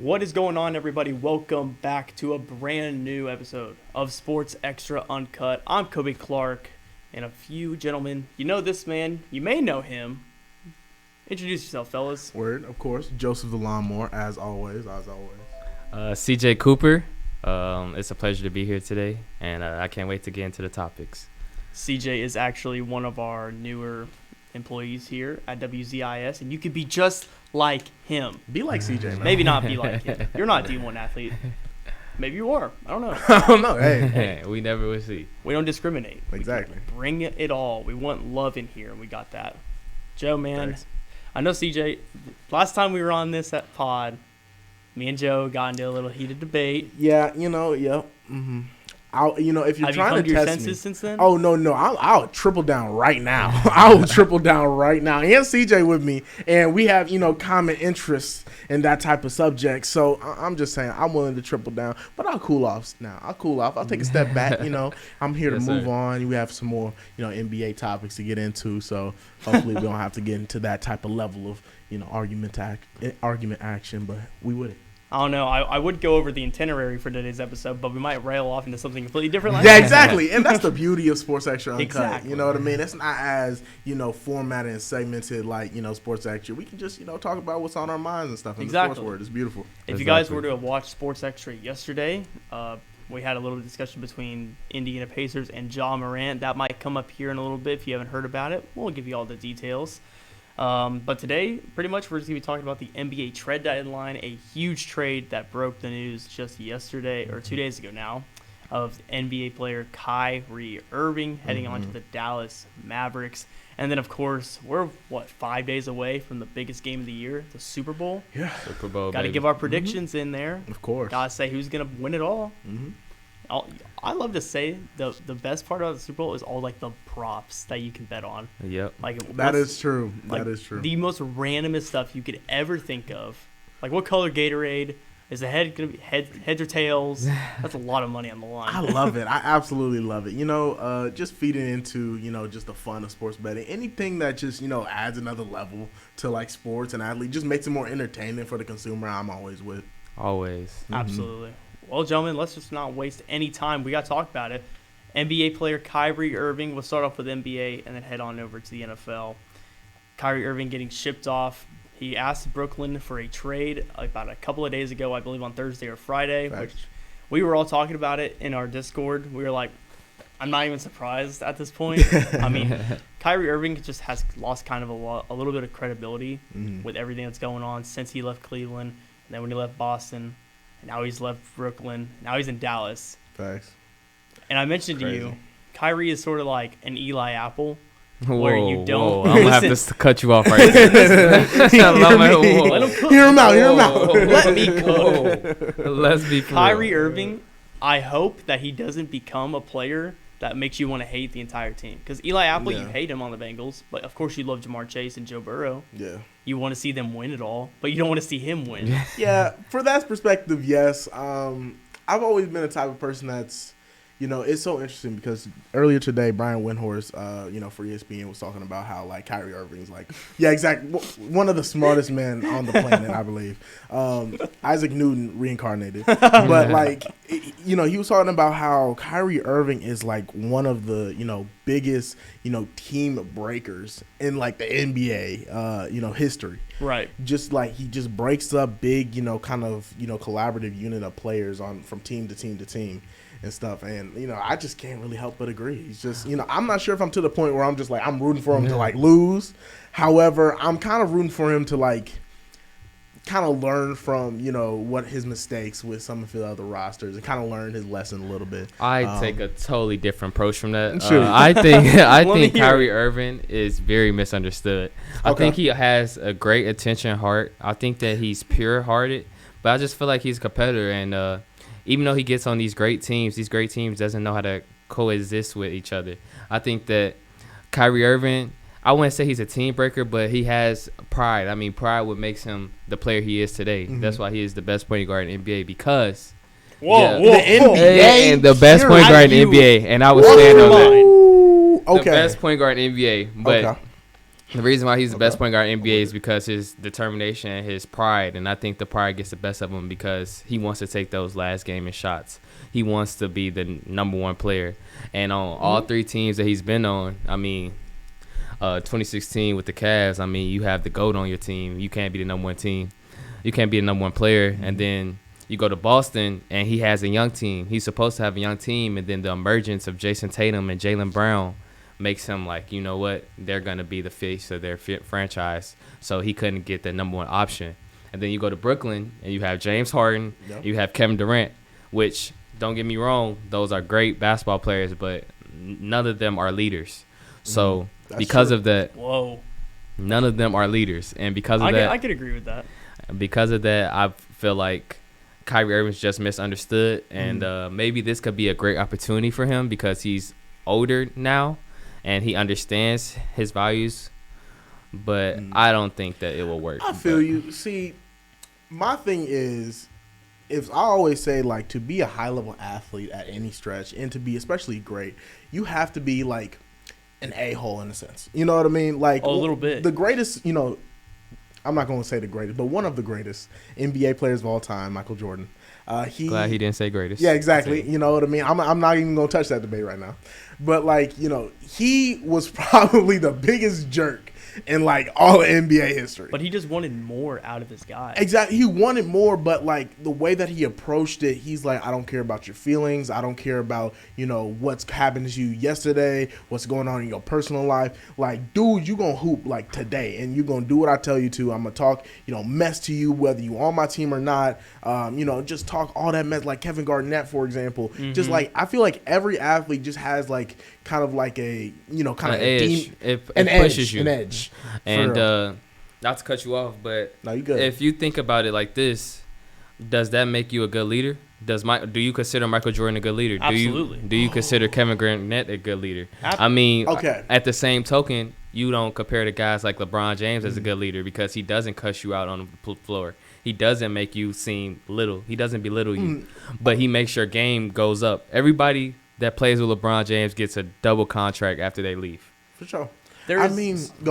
What is going on, everybody? Welcome back to a brand new episode of Sports Extra Uncut. I'm Coby Clark, and a few gentlemen. You know this man. You may know him. Introduce yourself, fellas. Word, of course. Joseph the Lawnmower, as always. CJ Cooper. It's a pleasure to be here today, and I can't wait to get into the topics. CJ is actually one of our newer employees here at WZIS, and you could be just like him. Be like CJ, man. Maybe not be like him. You're not a D1 athlete. Maybe you are. I don't know. I don't know. Hey. We never will see. We don't discriminate. Exactly. We bring it all. We want love in here, and we got that. Joe, man, Thanks. I know CJ, last time we were on this at pod, me and Joe got into a little heated debate. Yeah, if you're Have you trying come to to your test senses me. since then? Oh, no. I'll triple down right now. I will triple down right now. And CJ with me, and we have, common interests in that type of subject. So I'm just saying I'm willing to triple down, but I'll cool off now. I'll take a step back. I'm here to move on. We have some more, NBA topics to get into. So hopefully we don't have to get into that type of level of, argument action, but we would. I don't know. I would go over the itinerary for today's episode, but we might rail off into something completely different. Yeah, exactly. And that's the beauty of Sports Extra Uncut. Exactly. You know what I mean? It's not as, formatted and segmented like, Sports Extra. We can just, talk about what's on our minds and stuff in the sports world. It's beautiful. If you guys were to have watched Sports Extra yesterday, we had a little discussion between Indiana Pacers and Ja Morant. That might come up here in a little bit. If you haven't heard about it, we'll give you all the details. But today, pretty much, we're just going to be talking about the NBA trade deadline, a huge trade that broke the news just yesterday, or 2 days ago now, of NBA player Kyrie Irving heading on to the Dallas Mavericks. And then, of course, we're, 5 days away from the biggest game of the year, the Super Bowl? Yeah. Super Bowl, Got to give our predictions in there. Of course. Got to say who's going to win it all. Mm-hmm. I love to say the best part about the Super Bowl is all like the props that you can bet on. Yep. That is true. Like, that is true. The most randomest stuff you could ever think of. Like, what color Gatorade? Is the head going to be heads or tails? That's a lot of money on the line. I love it. I absolutely love it. Just feeding into, just the fun of sports betting. Anything that just, adds another level to, like, sports and athlete, just makes it more entertaining for the consumer, I'm always with. Always. Mm-hmm. Absolutely. Well, gentlemen, let's just not waste any time. We got to talk about it. NBA player Kyrie Irving. We'll start off with NBA and then head on over to the NFL. Kyrie Irving getting shipped off. He asked Brooklyn for a trade about a couple of days ago, I believe on Thursday or Friday, which we were all talking about it in our Discord. We were like, I'm not even surprised at this point. I mean, Kyrie Irving just has lost kind of a little bit of credibility with everything that's going on since he left Cleveland, and then when he left Boston. Now he's left Brooklyn. Now he's in Dallas. Facts. And I mentioned to you, Kyrie is sort of like an Eli Apple, Whoa, where you don't. I'm going to have to cut you off right there. Let him cook. Hear him out. Let me cook. Let's be for Kyrie real. Irving, I hope that he doesn't become a player that makes you want to hate the entire team. Because Eli Apple, you hate him on the Bengals, but of course you love Jamar Chase and Joe Burrow. Yeah. You want to see them win it all, but you don't want to see him win. Yeah, for that perspective, yes. I've always been a type of person that's, it's so interesting because earlier today, Brian Windhorst, for ESPN was talking about how, like, Kyrie Irving's like, yeah, exactly, one of the smartest men on the planet, I believe. Isaac Newton reincarnated. But, like, he was talking about how Kyrie Irving is, like, one of the, biggest, team breakers in, like, the NBA, history. Right. Just like he just breaks up big, kind of, collaborative unit of players from team to team to team and stuff. And, I just can't really help but agree. He's just, I'm not sure if I'm to the point where I'm just like, I'm rooting for him to, like, lose. However, I'm kind of rooting for him to, like, kind of learn from, what his mistakes with some of the other rosters and kind of learn his lesson a little bit. I take a totally different approach from that. Sure. I think Kyrie Irving is very misunderstood. I think he has a great attention heart. I think that he's pure-hearted, but I just feel like he's a competitor. And even though he gets on these great teams doesn't know how to coexist with each other. I think that Kyrie Irving, I wouldn't say he's a team breaker, but he has pride. I mean, pride what makes him the player he is today. Mm-hmm. That's why he is the best point guard in the NBA because the NBA and the best point guard in the NBA, and I would stand on that. Okay. The best point guard in the NBA, but The reason why he's the best point guard in NBA is because his determination and his pride, and I think the pride gets the best of him because he wants to take those last game and shots. He wants to be the number one player. And on all three teams that he's been on, I mean, 2016 with the Cavs, I mean, you have the GOAT on your team. You can't be the number one team. You can't be the number one player. And then you go to Boston, and he has a young team. He's supposed to have a young team, and then the emergence of Jason Tatum and Jaylen Brown makes him like, you know what, they're going to be the face of their franchise. So he couldn't get the number one option. And then you go to Brooklyn, and you have James Harden, you have Kevin Durant, which, don't get me wrong, those are great basketball players, but none of them are leaders. So because of that, none of them are leaders. And because of that, I could agree with that. Because of that, I feel like Kyrie Irving's just misunderstood, and maybe this could be a great opportunity for him because he's older now. And he understands his values, but I don't think that it will work. I feel you. See, my thing is, if I always say, like, to be a high-level athlete at any stretch and to be especially great, you have to be, like, an a-hole in a sense. You know what I mean? Like, a little bit. The greatest, you know, I'm not going to say the greatest, but one of the greatest NBA players of all time, Michael Jordan. Glad he didn't say greatest. Yeah, exactly. You know what I mean? I'm not even going to touch that debate right now. But, like, you know, he was probably the biggest jerk in, like, all of NBA history. But he just wanted more out of this guy. Exactly. He wanted more, but, like, the way that he approached it, he's like, I don't care about your feelings. I don't care about, you know, what's happened to you yesterday, what's going on in your personal life. Like, dude, you going to hoop, like, today, and you're going to do what I tell you to. I'm going to talk, you know, mess to you, whether you on my team or not. You know, just talk all that mess, like Kevin Garnett, for example. Just, like, I feel like every athlete just has, like, kind of like a, you know, kind of edge. It pushes you. An edge. And not to cut you off, but no, you good. If you think about it like this, does that make you a good leader? Do you consider Michael Jordan a good leader? Absolutely. Do you consider Kevin Garnett a good leader? Absolutely. I mean, at the same token, you don't compare to guys like LeBron James as a good leader because he doesn't cuss you out on the floor. He doesn't make you seem little. He doesn't belittle you, but he makes your game goes up. Everybody that plays with LeBron James gets a double contract after they leave. For sure. Go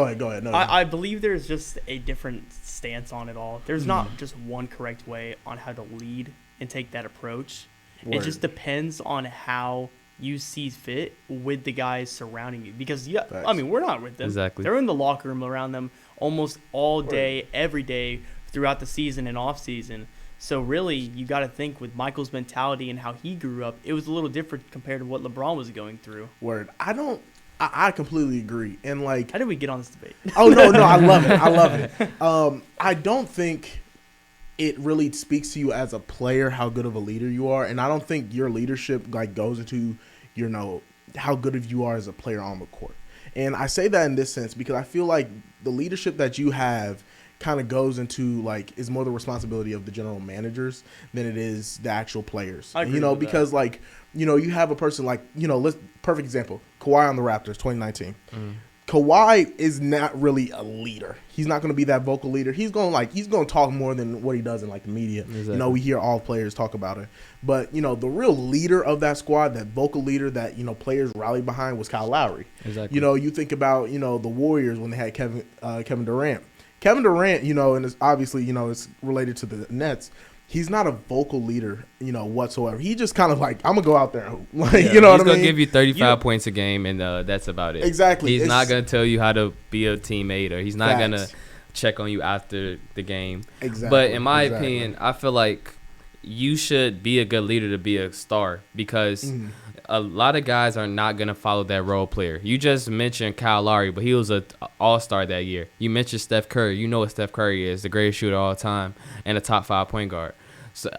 ahead. No, I believe there's just a different stance on it all. There's not just one correct way on how to lead and take that approach. Word. It just depends on how you see fit with the guys surrounding you. Because, I mean, we're not with them. Exactly. They're in the locker room around them almost all day, every day, throughout the season and off season. So really, you got to think with Michael's mentality and how he grew up, it was a little different compared to what LeBron was going through. Word. I completely agree. And, like, how did we get on this debate? Oh, no, I love it. I don't think it really speaks to you as a player how good of a leader you are. And I don't think your leadership, like, goes into, you know, how good of you are as a player on the court. And I say that in this sense because I feel like the leadership that you have kind of goes into, like, is more the responsibility of the general managers than it is the actual players. I agree you know, with because that. Like, you know, you have a person like, you know, perfect example, Kawhi on the Raptors, 2019. Kawhi is not really a leader. He's not going to be that vocal leader. He's going to talk more than what he does in, like, the media. Exactly. You know, we hear all players talk about it. But, you know, the real leader of that squad, that vocal leader that, you know, players rallied behind was Kyle Lowry. Exactly. You know, you think about, you know, the Warriors when they had Kevin Durant. Kevin Durant, you know, and it's obviously, you know, it's related to the Nets. He's not a vocal leader, you know, whatsoever. He just kind of like, I'm going to go out there and hoop. Like, you know what I mean? He's going to give you 35 points a game, and that's about it. Exactly. He's not going to tell you how to be a teammate, or he's not going to check on you after the game. Exactly. But in my opinion, I feel like you should be a good leader to be a star because a lot of guys are not going to follow that role player. You just mentioned Kyle Lowry, but he was an all-star that year. You mentioned Steph Curry. You know what Steph Curry is, the greatest shooter of all time and a top 5 point guard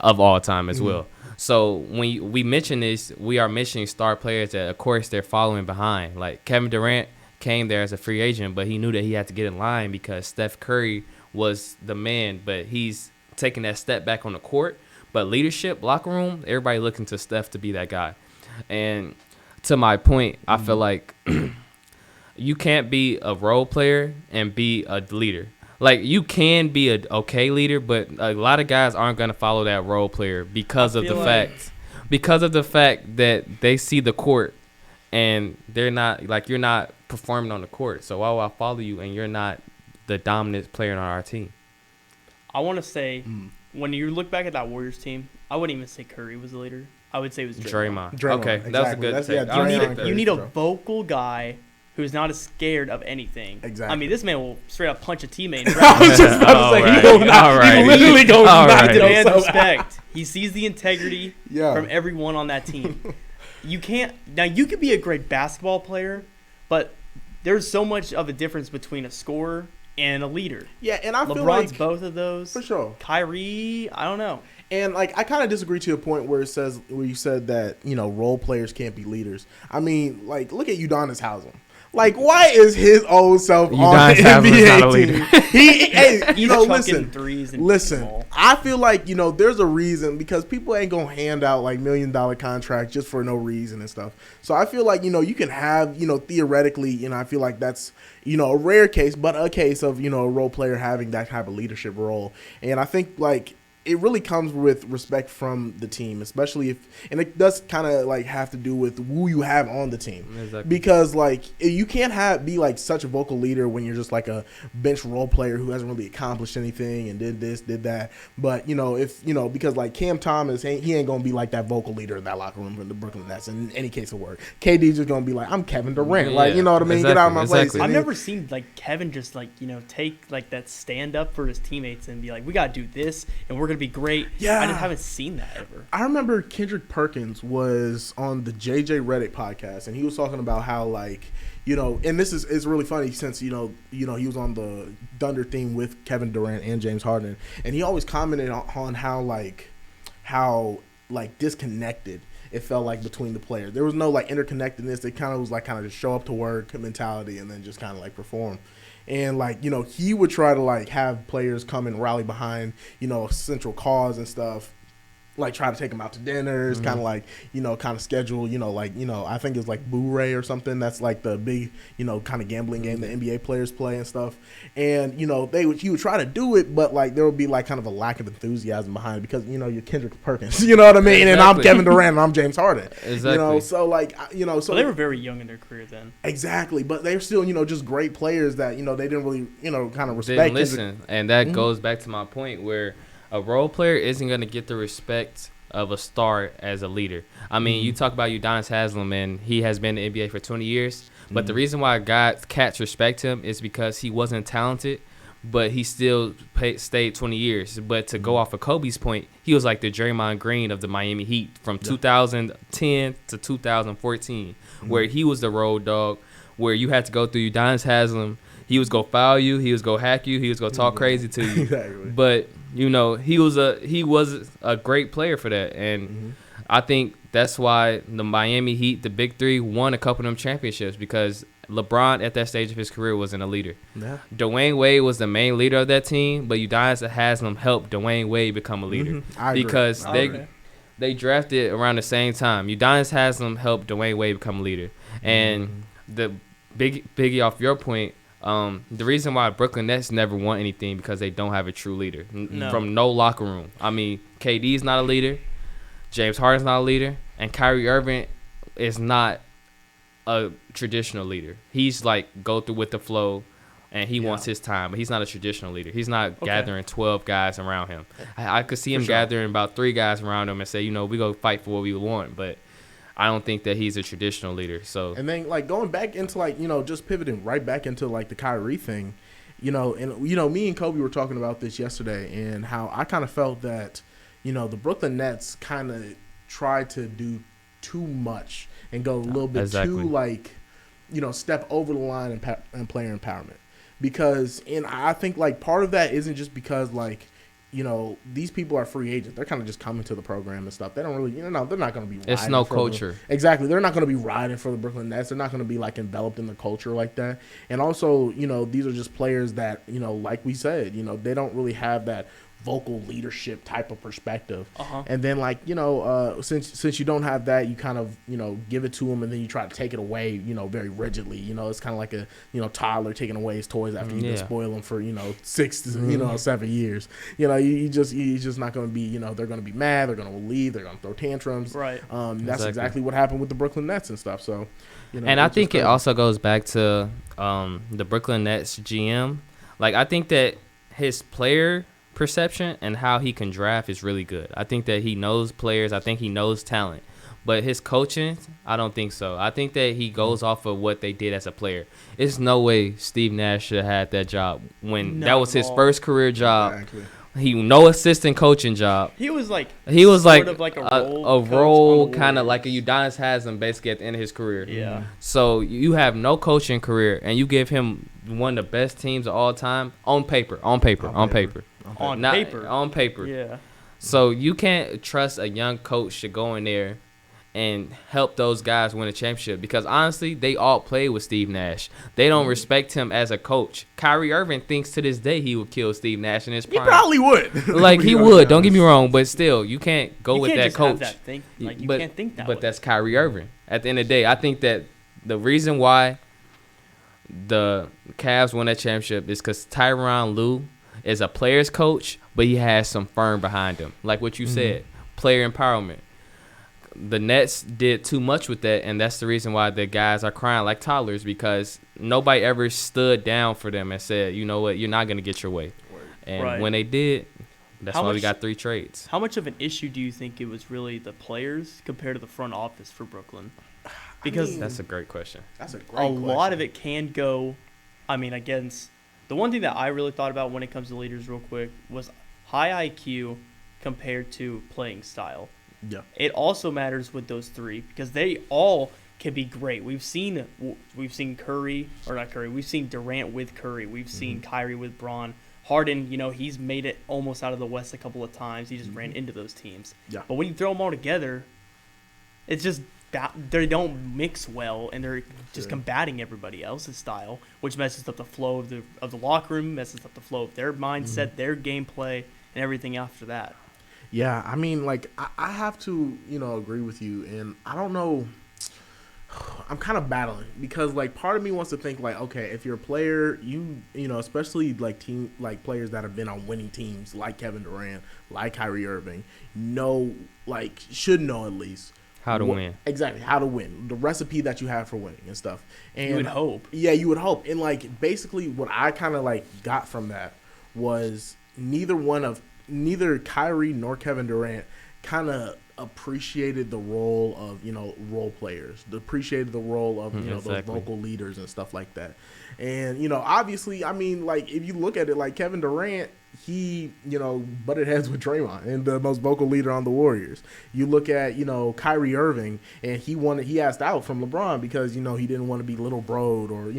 of all time as well. So when we mention this, we are mentioning star players that, of course, they're following behind. Like Kevin Durant came there as a free agent, but he knew that he had to get in line because Steph Curry was the man, but he's taking that step back on the court. But leadership, locker room, everybody looking to Steph to be that guy. And to my point, I feel like you can't be a role player and be a leader. Like, you can be a okay leader, but a lot of guys aren't going to follow that role player because of the fact that they see the court and they're not, like, you're not performing on the court. So why would I follow you and you're not the dominant player on our team? I want to say, when you look back at that Warriors team, I wouldn't even say Curry was the leader. I would say it was Draymond. Okay, exactly. that was a good take. You need a vocal guy who's not as scared of anything. Exactly. I mean, this man will straight up punch a teammate. I was just about to say, he literally goes knock demands respect. He sees the integrity from everyone on that team. You can't – now, you could be a great basketball player, but there's so much of a difference between a scorer and a leader. Yeah, and I feel LeBron's like – both of those. For sure. Kyrie, I don't know. And, like, I kind of disagree to a point where you said that, you know, role players can't be leaders. I mean, like, look at Udonis Haslem. Like, why is his old self on the NBA team? Listen, I feel like, you know, there's a reason because people ain't going to hand out, like, $1 million contracts just for no reason and stuff. So I feel like, you know, you can have, you know, theoretically, you know, I feel like that's, you know, a rare case, but a case of, you know, a role player having that type of leadership role. And I think, like, it really comes with respect from the team, especially and it does kind of like have to do with who you have on the team. Exactly. Because like you can't be like such a vocal leader when you're just like a bench role player who hasn't really accomplished anything and did this, did that. But, you know, if, you know, because like Cam Thomas, he ain't going to be like that vocal leader in that locker room from the Brooklyn Nets in any case of word. KD's just going to be like, I'm Kevin Durant. Like, you know what I mean? Exactly. Get out of my place. I've never seen like Kevin just like, you know, take like that stand up for his teammates and be like, we got to do this and we're going to be great. Yeah. I just haven't seen that ever. I remember Kendrick Perkins was on the JJ Redick podcast, and he was talking about how, like, you know, and this is really funny since, you know, he was on the Thunder theme with Kevin Durant and James Harden, and he always commented on how disconnected it felt like between the players. There was no, like, interconnectedness. It kind of was, like, just show up to work mentality and then just kind of, like, perform. And, like, you know, he would try to, like, have players come and rally behind, you know, a central cause and stuff. Like, try to take them out to dinners, kind of, like, you know, kind of schedule, you know, like, you know, I think it's, like, Boo-Ray or something. That's, like, the big, you know, kind of gambling game that NBA players play and stuff. And, you know, he would try to do it, but, like, there would be, like, kind of a lack of enthusiasm behind it because, you know, you're Kendrick Perkins. You know what I mean? Exactly. And I'm Kevin Durant and I'm James Harden. Exactly. You know, so, like, you know. So they were very young in their career then. Exactly. But they were still, you know, just great players that, you know, they didn't really, you know, kind of respect. Didn't listen. And that goes back to my point where a role player isn't going to get the respect of a star as a leader. I mean, you talk about Udonis Haslem, and he has been in the NBA for 20 years. But the reason why cats respect him is because he wasn't talented, but he still stayed 20 years. But to go off of Kobe's point, he was like the Draymond Green of the Miami Heat from 2010 to 2014, where he was the road dog, where you had to go through Udonis Haslem. He was going to foul you. He was going to hack you. He was going to talk crazy to you. Exactly. But, you know, he was a great player for that. And I think that's why the Miami Heat, the Big Three, won a couple of them championships because LeBron at that stage of his career wasn't a leader. Yeah. Dwayne Wade was the main leader of that team, but Udonis Haslem helped Dwayne Wade become a leader because they drafted around the same time. Udonis Haslem helped Dwayne Wade become a leader. And the Biggie, off your point, the reason why Brooklyn Nets never won anything because they don't have a true leader from no locker room. I mean, KD's not a leader, James Harden's not a leader, and Kyrie Irving is not a traditional leader. He's like go through with the flow, and he wants his time, but he's not a traditional leader. He's not gathering 12 guys around him. I could see him gathering about 3 guys around him and say, you know, we go fight for what we want, but I don't think that he's a traditional leader. So and then like going back into like, you know, just pivoting right back into like the Kyrie thing, you know, and you know, me and Coby were talking about this yesterday and how I kind of felt that, you know, the Brooklyn Nets kind of tried to do too much and go a little bit too like, you know, step over the line in player empowerment because and I think like part of that isn't just because like, you know, these people are free agents. They're kind of just coming to the program and stuff. They don't really, you know, they're not going to be riding. It's no culture. Exactly. They're not going to be riding for the Brooklyn Nets. They're not going to be, like, enveloped in the culture like that. And also, you know, these are just players that, you know, like we said, you know, they don't really have that vocal leadership type of perspective. Uh-huh. And then like, since you don't have that, you kind of, give it to them and then you try to take it away, very rigidly. It's kind of like a, toddler taking away his toys after you just spoil them for, 6 to 7 years. You're just not going to be, they're going to be mad, they're going to leave, they're going to throw tantrums. Right. That's exactly what happened with the Brooklyn Nets and stuff. So, and I think it also goes back to the Brooklyn Nets GM. Like, I think that his player perception and how he can draft is really good. I think that he knows players. I think he knows talent. But his coaching, I don't think so. I think that he goes off of what they did as a player. There's no way Steve Nash should have had that job when that was his first career job. Exactly. He no assistant coaching job. He was like a role kind of like a Udonis Haslam basically at the end of his career. Yeah. So you have no coaching career and you give him one of the best teams of all time on paper. Yeah. So you can't trust a young coach to go in there and help those guys win a championship because honestly, they all play with Steve Nash. They don't respect him as a coach. Kyrie Irving thinks to this day he would kill Steve Nash in his prime. He probably would. Like he would. Don't get me wrong, but still, you can't go with that coach. You can't think that. But that's Kyrie Irving. At the end of the day, I think that the reason why the Cavs won that championship is because Tyronn Lue is a player's coach, but he has some firm behind him. Like what you said, player empowerment. The Nets did too much with that, and that's the reason why the guys are crying like toddlers because nobody ever stood down for them and said, you know what, you're not going to get your way. And when they did, that's why we got 3 trades. How much of an issue do you think it was really the players compared to the front office for Brooklyn? Because that's a great question. A lot of it can go, against the one thing that I really thought about when it comes to leaders real quick was high IQ compared to playing style. Yeah. It also matters with those 3 because they all can be great. We've seen Curry, or not Curry. We've seen Durant with Curry. We've seen Kyrie with Braun. Harden, he's made it almost out of the West a couple of times. He just ran into those teams. Yeah. But when you throw them all together, it's just they don't mix well, and they're just combating everybody else's style, which messes up the flow of the locker room, messes up the flow of their mindset, their gameplay, and everything after that. Yeah, I have to, agree with you, and I don't know. I'm kind of battling because, part of me wants to think, okay, if you're a player, especially, players that have been on winning teams, like Kevin Durant, like Kyrie Irving, should know at least how to win. Exactly, how to win. The recipe that you have for winning and stuff. And you would hope. Yeah, you would hope. And, basically what I kind of, got from that was neither Kyrie nor Kevin Durant kind of appreciated the role of, role players, appreciated the role of, those vocal leaders and stuff like that. And, obviously, if you look at it, Kevin Durant, he, butted heads with Draymond and the most vocal leader on the Warriors. You look at, Kyrie Irving, and he asked out from LeBron because, he didn't want to be little broed or,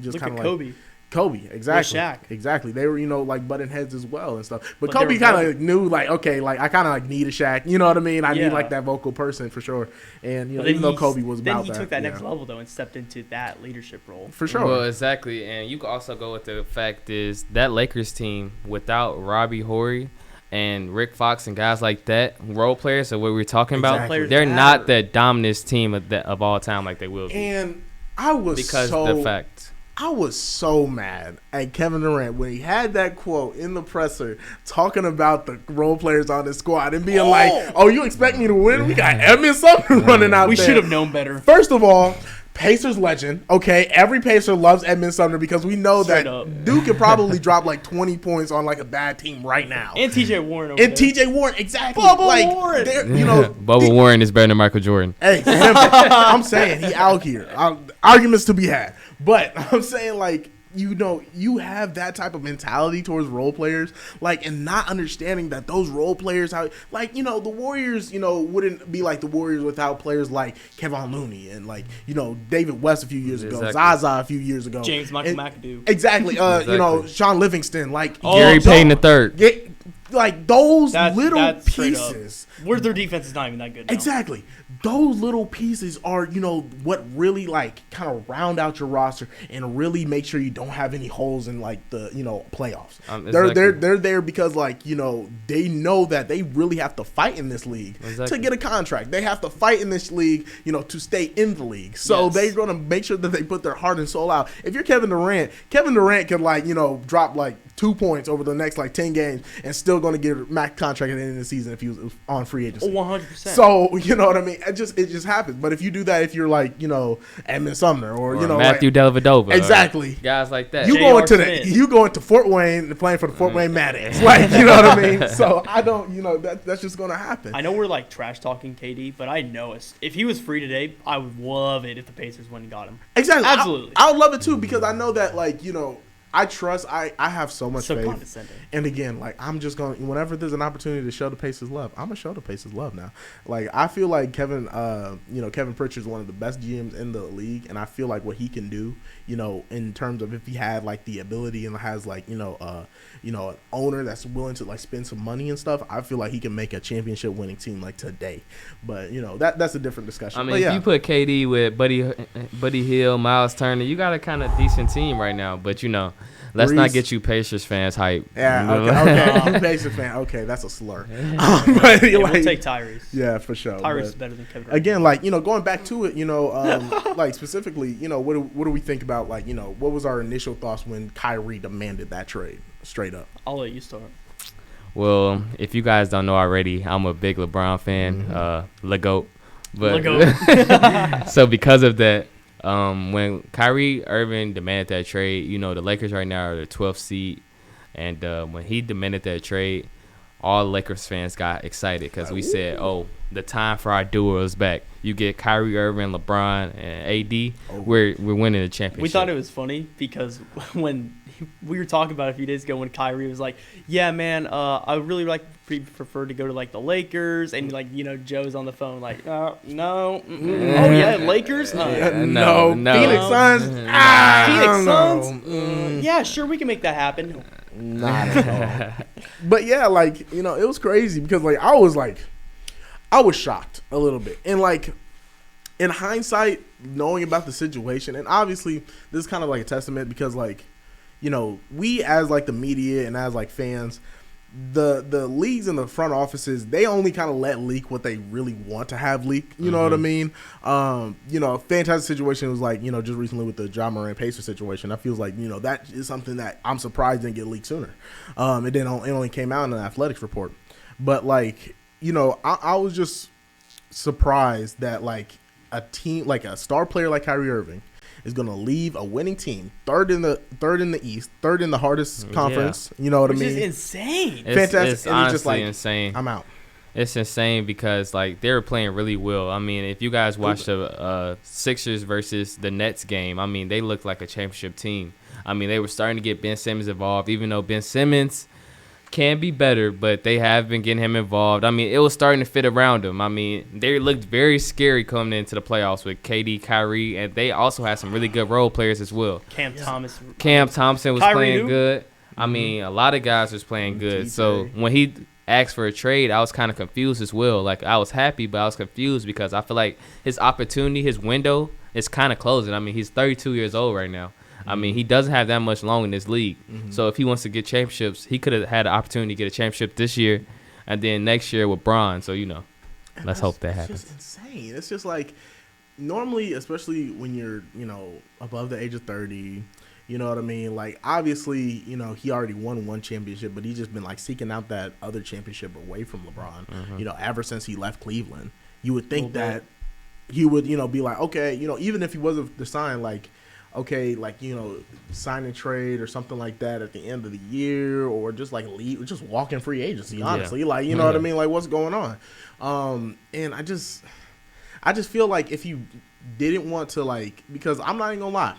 just kind of Kobe, exactly. Shaq. Exactly. They were, butting heads as well and stuff. But Kobe kind of knew, okay, I kind of, need a Shaq. You know what I mean? I need, that vocal person for sure. And, even though Kobe was about that. Then he took that next level, though, and stepped into that leadership role. For sure. Well, exactly. And you can also go with the fact is that Lakers team, without Robbie Horry and Rick Fox and guys like that, role players are what we're talking about, they're not the dominant team of all time like they will be. And I was I was so mad at Kevin Durant when he had that quote in the presser talking about the role players on his squad and being oh, you expect me to win? We got Edmond Sumner running out there. We should have known better. First of all, Pacers legend, okay? Every Pacer loves Edmond Sumner because we know Duke could probably drop 20 points on a bad team right now. And TJ Warren over there. TJ Warren, exactly. Bubba Warren. Bubba Warren is better than Michael Jordan. Hey, I'm saying he out here. Arguments to be had. But I'm saying, you have that type of mentality towards role players, and not understanding that those role players, the Warriors, wouldn't be like the Warriors without players like Kevon Looney and David West a few years ago, Zaza a few years ago, James Michael McAdoo. Exactly. Sean Livingston, Gary Payton III. Like those little that's pieces. Where their defense is not even that good now. Exactly. Those little pieces are, what really like kind of round out your roster and really make sure you don't have any holes in like the, playoffs. They're there because like, they know that they really have to fight in this league to get a contract. They have to fight in this league, to stay in the league. So they're going to make sure that they put their heart and soul out. If you're Kevin Durant can like, drop like 2 points over the next like 10 games and still going to get a max contract at the end of the season if he was on free agency. 100%. So, you know what I mean? It just happens. But if you do that, if you're like, Edmund Sumner or Matthew Dellavedova. Exactly. Guys like that. You going to Fort Wayne and playing for the Fort Wayne Maddox. Like, you know what I mean? So I don't, that's just going to happen. I know we're like trash talking KD, but I know if he was free today, I would love it if the Pacers went and got him. Exactly. Absolutely. I would love it too because I know that like, I have so much faith. Condescending. And again, like I'm just going whenever there's an opportunity to show the Pacers love, I'm gonna show the Pacers love now. Like I feel like Kevin Pritchard is one of the best GMs in the league, and I feel like what he can do, in terms of if he had like the ability and has like an owner that's willing to like spend some money and stuff, I feel like he can make a championship winning team like today. But that's a different discussion. I mean, if you put KD with Buddy Hield, Miles Turner, you got a kind of decent team right now. But let's not get you Pacers fans hype. Yeah, okay. You Pacers fan. Okay, that's a slur. But we'll take Tyrese. Yeah, for sure. Tyrese is better than Kevin Durant. Again, like going back to it, like specifically, what do we think about like what was our initial thoughts when Kyrie demanded that trade? Straight up. I'll let you start. Well, if you guys don't know already, I'm a big LeBron fan, LeGoat. So because of that, when Kyrie Irving demanded that trade, the Lakers right now are the 12th seed, and when he demanded that trade, all Lakers fans got excited because we said, "Oh, the time for our duo is back." You get Kyrie Irving, LeBron, and AD. We're winning the championship. We thought it was funny because when we were talking about it a few days ago when Kyrie was like, "Yeah, man, I really prefer to go to like the Lakers," and like Joe's on the phone like, "No, oh yeah, Lakers, no, Phoenix Suns, Phoenix Suns, yeah, sure, we can make that happen." Not at all. But yeah, like it was crazy because like I was shocked a little bit, and like in hindsight, knowing about the situation, and obviously this is kind of like a testament because like we as like the media and as like fans, the leagues and the front offices, they only kind of let leak what they really want to have leak. You know what I mean? A fantastic situation was like, just recently with the Ja Morant Pacers situation. I feels like, that is something that I'm surprised didn't get leaked sooner. It only came out in an athletics report. But like, I was just surprised that like a team, like a star player like Kyrie Irving is going to leave a winning team, third in the East, third in the hardest conference. You know what I mean? Which is insane. Fantastic. It's honestly just like, insane. I'm out. It's insane because like they were playing really well. I mean, if you guys watched the Sixers versus the Nets game, I mean, they looked like a championship team. I mean, they were starting to get Ben Simmons involved, even though Ben Simmons can be better, but they have been getting him involved. I mean, it was starting to fit around him. I mean, they looked very scary coming into the playoffs with KD, Kyrie, and they also had some really good role players as well. Cam Thompson was Kyrie playing good. I mean, a lot of guys was playing good. DJ. So when he asked for a trade, I was kind of confused as well. Like, I was happy, but I was confused because I feel like his opportunity, his window is kind of closing. I mean, he's 32 years old right now. I mean, he doesn't have that much long in this league. So if he wants to get championships, he could have had an opportunity to get a championship this year and then next year with Bron. So, let's hope that happens. It's just insane. It's just like normally, especially when you're, above the age of 30, you know what I mean? Like, obviously, he already won one championship, but he's just been, like, seeking out that other championship away from LeBron, ever since he left Cleveland. You would think that he would, be like, okay, even if he wasn't the sign, like, okay, like, sign and trade or something like that at the end of the year, or just like leave, just walk in free agency, honestly. Like, you know what I mean? Like, what's going on? And I just feel like if you didn't want to, like, because I'm not even gonna lie,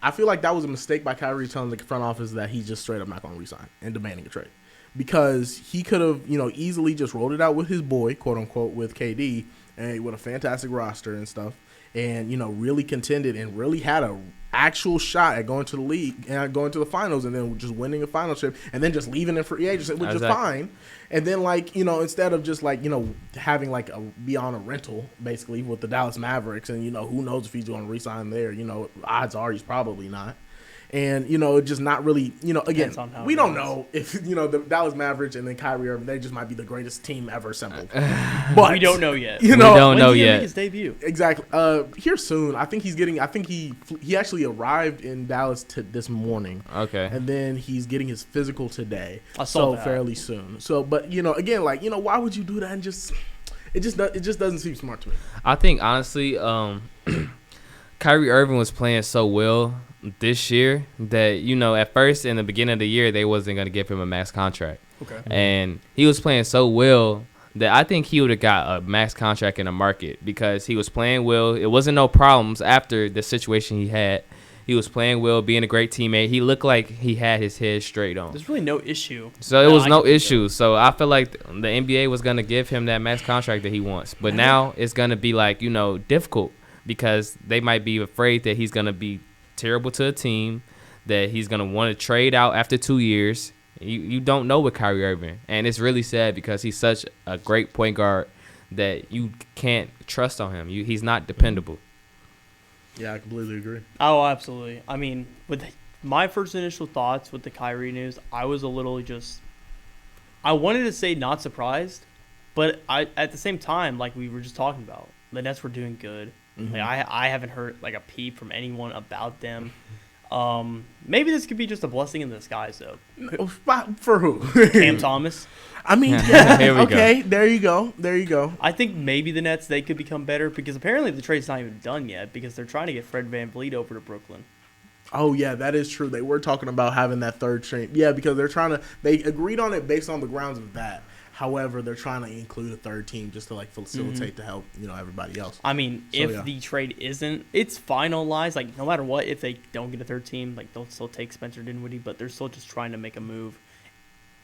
I feel like that was a mistake by Kyrie telling the front office that he's just straight up not gonna resign and demanding a trade. Because he could have, easily just rolled it out with his boy, quote unquote, with KD, and with a fantastic roster and stuff, and, really contended and really had a actual shot at going to the league and going to the finals and then just winning a final trip and then just leaving in free agency, which is fine. And then, instead of just, having, be on a rental, basically, with the Dallas Mavericks and, who knows if he's going to re-sign there. Odds are he's probably not. And, just not really, again, we don't know if, the Dallas Mavericks and then Kyrie Irving, they just might be the greatest team ever assembled. But we don't know yet. We don't know yet. Make his debut? Exactly. Here soon. I think he actually arrived in Dallas this morning. Okay. And then he's getting his physical today. I saw that. Fairly soon. So, but, again, why would you do that and it just doesn't seem smart to me. I think, honestly, Kyrie Irving was playing so well this year that, at first in the beginning of the year, they wasn't going to give him a max contract. Okay. And he was playing so well that I think he would have got a max contract in the market because he was playing well. It wasn't no problems after the situation he had. He was playing well, being a great teammate. He looked like he had his head straight on. There's really no issue. So it was no issue. So I feel like the NBA was going to give him that max contract that he wants. But now it's going to be difficult because they might be afraid that he's going to be terrible to a team, that he's going to want to trade out after 2 years. You don't know with Kyrie Irving. And it's really sad because he's such a great point guard that you can't trust on him. He's not dependable. Yeah, I completely agree. Oh, absolutely. I mean, with my first initial thoughts with the Kyrie news, I was a little I wanted to say not surprised, but at the same time, like we were just talking about, the Nets were doing good. Mm-hmm. I haven't heard a peep from anyone about them. Maybe this could be just a blessing in disguise, though. For who? Cam Thomas. I mean, yeah. Okay, there you go. I think maybe the Nets, they could become better because apparently the trade's not even done yet because they're trying to get Fred VanVleet over to Brooklyn. Oh, yeah, that is true. They were talking about having that third string. Yeah, because they agreed on it based on the grounds of that. However, they're trying to include a third team just to facilitate to help everybody else. I mean, the trade it's finalized. No matter what, if they don't get a third team, they'll still take Spencer Dinwiddie, but they're still just trying to make a move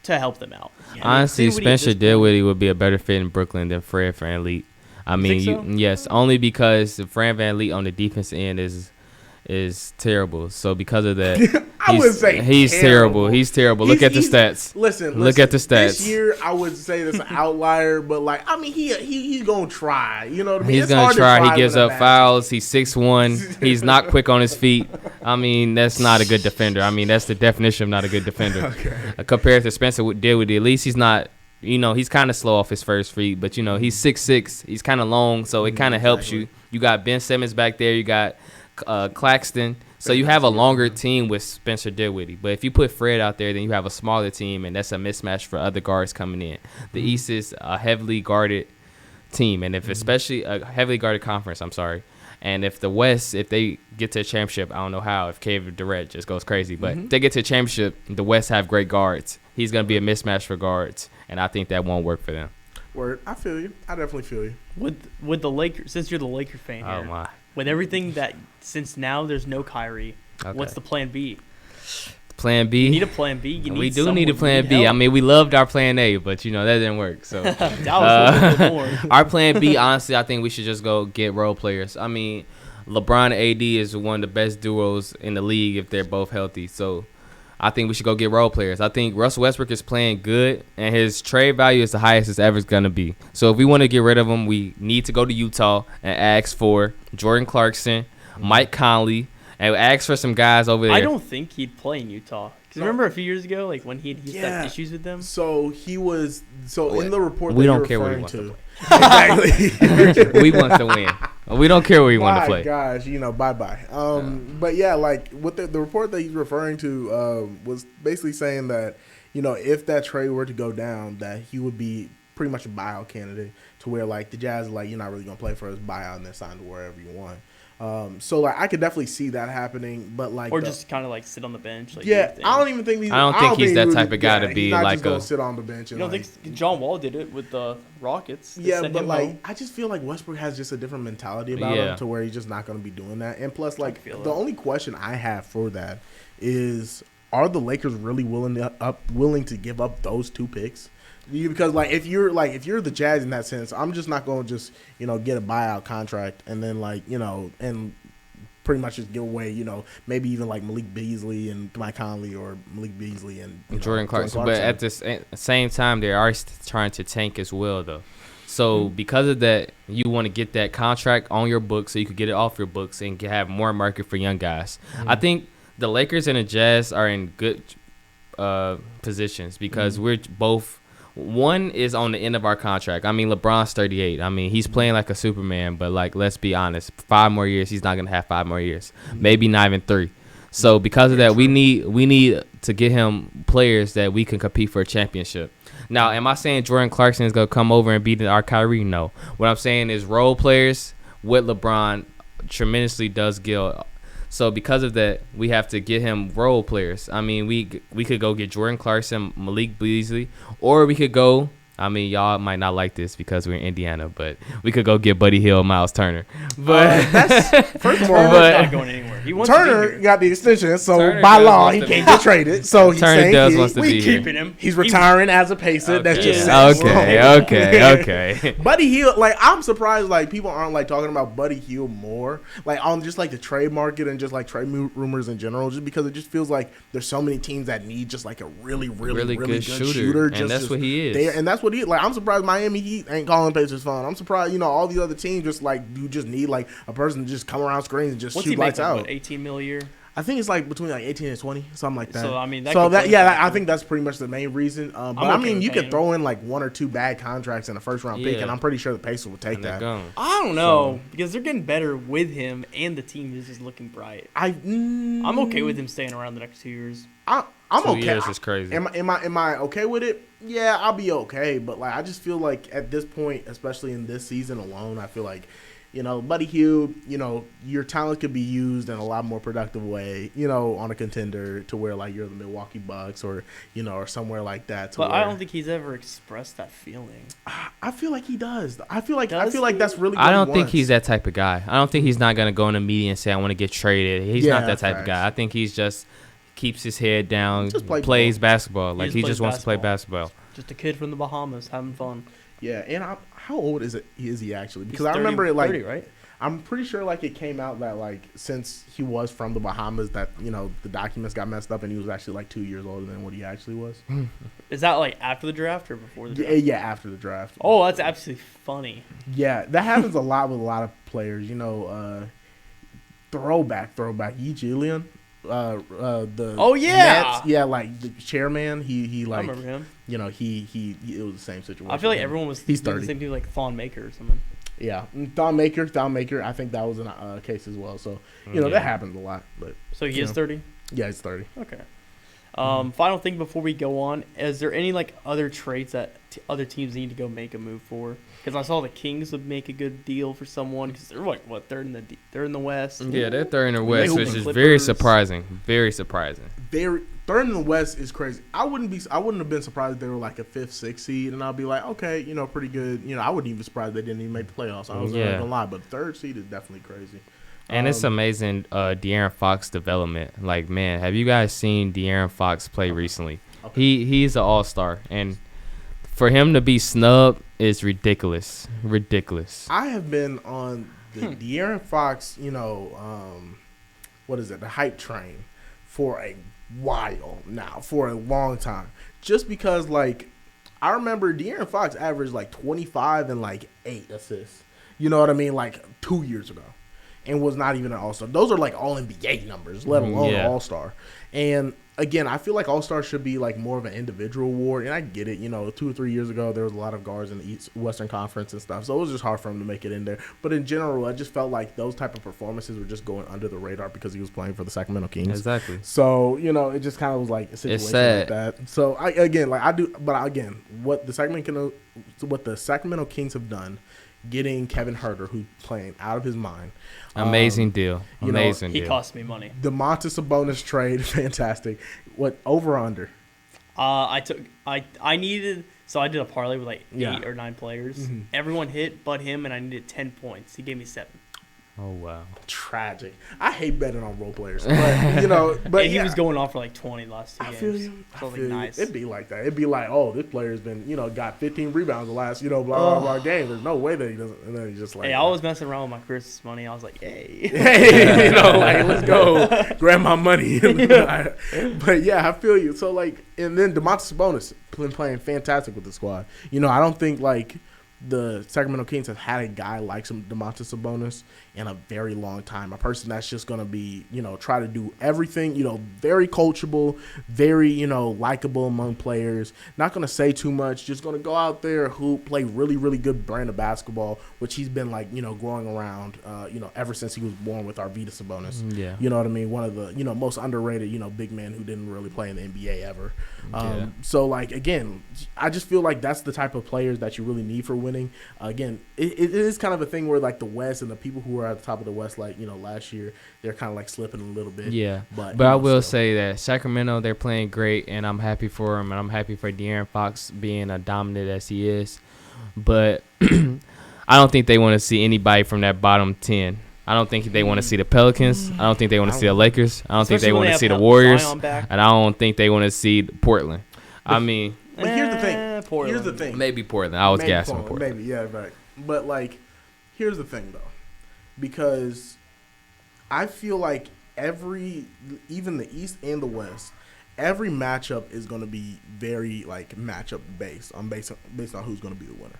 to help them out. Yeah. Honestly, Spencer Dinwiddie would be a better fit in Brooklyn than Fred VanVleet. I mean, yes, only because Fred VanVleet on the defense end is terrible. So because of that, I would say he's terrible. He's terrible. Look at the stats. Listen. Look at the stats. This year, I would say that's an outlier, but he's gonna try. You know what I mean? He's gonna try. He gives up fouls. He's 6'1". He's not quick on his feet. I mean, that's not a good defender. I mean, that's the definition of not a good defender. Okay. Compared to Spencer Dinwiddie, at least he's not. He's kind of slow off his first feet, but he's 6'6". He's kind of long, so it kind of helps you. You got Ben Simmons back there. You got Claxton. So you have a longer team with Spencer Dinwiddie. But if you put Fred out there, then you have a smaller team, and that's a mismatch for other guards coming in. The East is a heavily guarded team, and especially a heavily guarded conference, And if the West, if they get to a championship, I don't know how, if Kevin Durant just goes crazy. But if they get to a championship, the West have great guards. He's going to be a mismatch for guards, and I think that won't work for them. Word. I feel you. I definitely feel you. With the Lakers, since you're the Laker fan here. Oh, my. With everything since now there's no Kyrie, what's the plan B? Plan B? You need a plan B. We do need a plan B. Help. I mean, we loved our plan A, but, that didn't work. So that was a little bit more. Our plan B, honestly, I think we should just go get role players. I mean, LeBron and AD is one of the best duos in the league if they're both healthy. So I think we should go get role players. I think Russell Westbrook is playing good, and his trade value is the highest it's ever going to be. So if we want to get rid of him, we need to go to Utah and ask for Jordan Clarkson, Mike Conley, and ask for some guys over there. I don't think he'd play in Utah. Because remember a few years ago, when he had issues with them? So he was in the report we that don't you're care referring what he to. Exactly. We want to win. We don't care where we want to play. My gosh, bye-bye. But yeah, what the report that he's referring to was basically saying that, if that trade were to go down, that he would be pretty much a buyout candidate to where, the Jazz are you're not really going to play for us, buyout, and then sign to wherever you want. So I could definitely see that happening, but just kind of sit on the bench. I don't even think I don't think he's that type of guy to be just gonna sit on the bench. You don't think John Wall did it with the Rockets? Yeah, but I just feel like Westbrook has just a different mentality about him to where he's just not going to be doing that. And plus, the only question I have for that is, are the Lakers really willing to give up those two picks Because like if you're the Jazz in that sense, I'm just not going to just get a buyout contract and then and pretty much just give away maybe even like Malik Beasley and Mike Conley or Malik Beasley and Jordan Clarkson. But at the same time, they are trying to tank as well though. So because of that, you want to get that contract on your books so you could get it off your books and have more market for young guys. I think the Lakers and the Jazz are in good positions because we're both. One is on the end of our contract. I mean, LeBron's 38. I mean, he's playing like a Superman, but like, let's be honest, 5 more years, he's not gonna have 5 more years, maybe not even 3. So because of that, we need to get him players that we can compete for a championship. Now, am I saying Jordan Clarkson is gonna come over and beat our Kyrie? No. What I'm saying is role players with LeBron tremendously does Gil. So because of that, we have to get him role players. I mean, we could go get Jordan Clarkson, Malik Beasley, or we could go. I mean, y'all might not like this because we're in Indiana, but we could go get Buddy Hield, Miles Turner. But that's first of all, Turner's not going anywhere. He wants Turner to be here. got the extension, so Turner by law he can't get traded. So he's Turner saying wants to be here. Keeping him. He's retiring as a Pacer. Okay. That's just Okay. Buddy Hield, like I'm surprised, like people aren't like talking about Buddy Hield more, like on just like the trade market and just like trade rumors in general, just because it just feels like there's so many teams that need just like a really good shooter. And that's what he is. And that's what he like. I'm surprised Miami Heat ain't calling Pacers phone. I'm surprised, all the other teams just like you just need like a person to just come around screens and just shoot lights out. What, 18 mil a year? I think it's like between like 18 and 20, something like that. So I mean, I think that's pretty much the main reason. But I mean, you could throw in like 1 or 2 bad contracts in a first round pick, and I'm pretty sure the Pacers will take that. I don't know because they're getting better with him, and the team is just looking bright. I'm okay with him staying around the next 2 years. I'm 2 okay. years is crazy. Am I okay with it? Yeah, I'll be okay. But like, I just feel like at this point, especially in this season alone, I feel like, Buddy Hield, your talent could be used in a lot more productive way, on a contender to where like you're the Milwaukee Bucks or or somewhere like that. But I don't think he's ever expressed that feeling. I feel like he does. I feel like that's really. What I don't think he's that type of guy. I don't think he's not gonna go in the media and say I want to get traded. He's not that type of guy. I think he's just keeps his head down, plays basketball. Like he just wants to play basketball. Just a kid from the Bahamas having fun. Yeah, and how old is he actually? Because 30, I remember it like 30, right? I'm pretty sure like it came out that like since he was from the Bahamas that the documents got messed up and he was actually like 2 years older than what he actually was. Is that like after the draft or before the draft? Yeah, after the draft. Oh, that's absolutely funny. Yeah, that happens a lot with a lot of players. Throwback, Yi Jillian. Nets, like the chairman. He like I remember him. He it was the same situation. I feel like everyone was he's 30. The same thing like Thon Maker or something. Yeah, Thon Maker. I think that was a case as well. So that happens a lot. But so he is 30. Yeah, he's 30. Okay. Final thing before we go on, is there any like other trades that other teams need to go make a move for? Because I saw the Kings would make a good deal for someone because they're like they're in the West. Yeah, they're third in the West, which is very surprising. Very surprising. They're third in the West is crazy. I wouldn't have been surprised if they were like a 5th, 6th seed, and I'll be like, okay, pretty good. I wouldn't even be surprised they didn't even make the playoffs. I was not gonna lie, but 3rd seed is definitely crazy. And it's amazing De'Aaron Fox development. Like, man, have you guys seen De'Aaron Fox play recently? Okay. He's an all-star, and for him to be snubbed is ridiculous. Ridiculous. I have been on the De'Aaron Fox, what is it, the hype train for a while now, for a long time. Just because, like, I remember De'Aaron Fox averaged like 25 and like 8 assists. You know what I mean? Like 2 years ago. And was not even an all-star. Those are like all NBA numbers, let alone an all-star. And again, I feel like all-star should be like more of an individual award. And I get it, 2 or 3 years ago, there was a lot of guards in the Western Conference and stuff. So it was just hard for him to make it in there. But in general, I just felt like those type of performances were just going under the radar because he was playing for the Sacramento Kings. Exactly. So, it just kind of was like a situation like that. So what the Sacramento Kings have done, getting Kevin Huerter, who's playing out of his mind. Amazing deal. Amazing deal. He cost me money. The Domantas Sabonis trade, fantastic. What, over or under? I did a parlay with like 8 or 9 players. Mm-hmm. Everyone hit but him, and I needed 10 points. He gave me 7. Oh, wow. Tragic. I hate betting on role players, but but he was going off for like 20 last 2 games. I feel you. So nice. It'd be like that. It'd be like, oh, this player's been, got 15 rebounds the last, blah, blah, blah game. There's no way that he doesn't. And then he's just like, hey, I was messing around with my Christmas money. I was like, hey. Hey, like, let's go grab my money. But yeah, I feel you. So, and then Domantas Sabonis been playing fantastic with the squad. I don't think, the Sacramento Kings have had a guy like Domantas Sabonis in a very long time. A person that's just going to be, try to do everything, very coachable, very, likable among players. Not going to say too much. Just going to go out there, hoop, play really, really good brand of basketball, which he's been, growing around, ever since he was born with Arvydas Sabonis. Yeah. You know what I mean? One of the, most underrated, big men who didn't really play in the NBA ever. Yeah. So, again, I just feel like that's the type of players that you really need for winning. Again, it is kind of a thing where, the West and the people who are at the top of the West, last year, they're kind of, slipping a little bit. Yeah. But I will say that Sacramento, they're playing great, and I'm happy for them, and I'm happy for De'Aaron Fox being as dominant as he is. But I don't think they want to see anybody from that bottom 10. I don't think they want to see the Pelicans. I don't think they want to see the Lakers. I don't think they want to see the Warriors. And I don't think they want to see Portland. I mean, but here's the thing. Portland. Here's the thing. Maybe Portland. I was gassing Portland. Maybe, yeah, right. But, here's the thing, though. Because I feel like even the East and the West, every matchup is going to be very, matchup based on who's going to be the winner.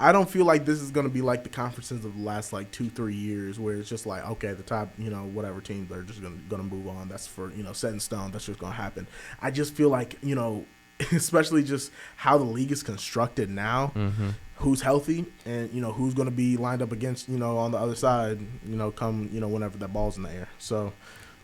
I don't feel like this is going to be like the conferences of the last 2-3 years where it's just okay, the top, whatever teams are just going to move on. That's for, set in stone. That's just going to happen. I just feel like, especially just how the league is constructed now, who's healthy and, who's going to be lined up against, on the other side, come, whenever that ball's in the air. So,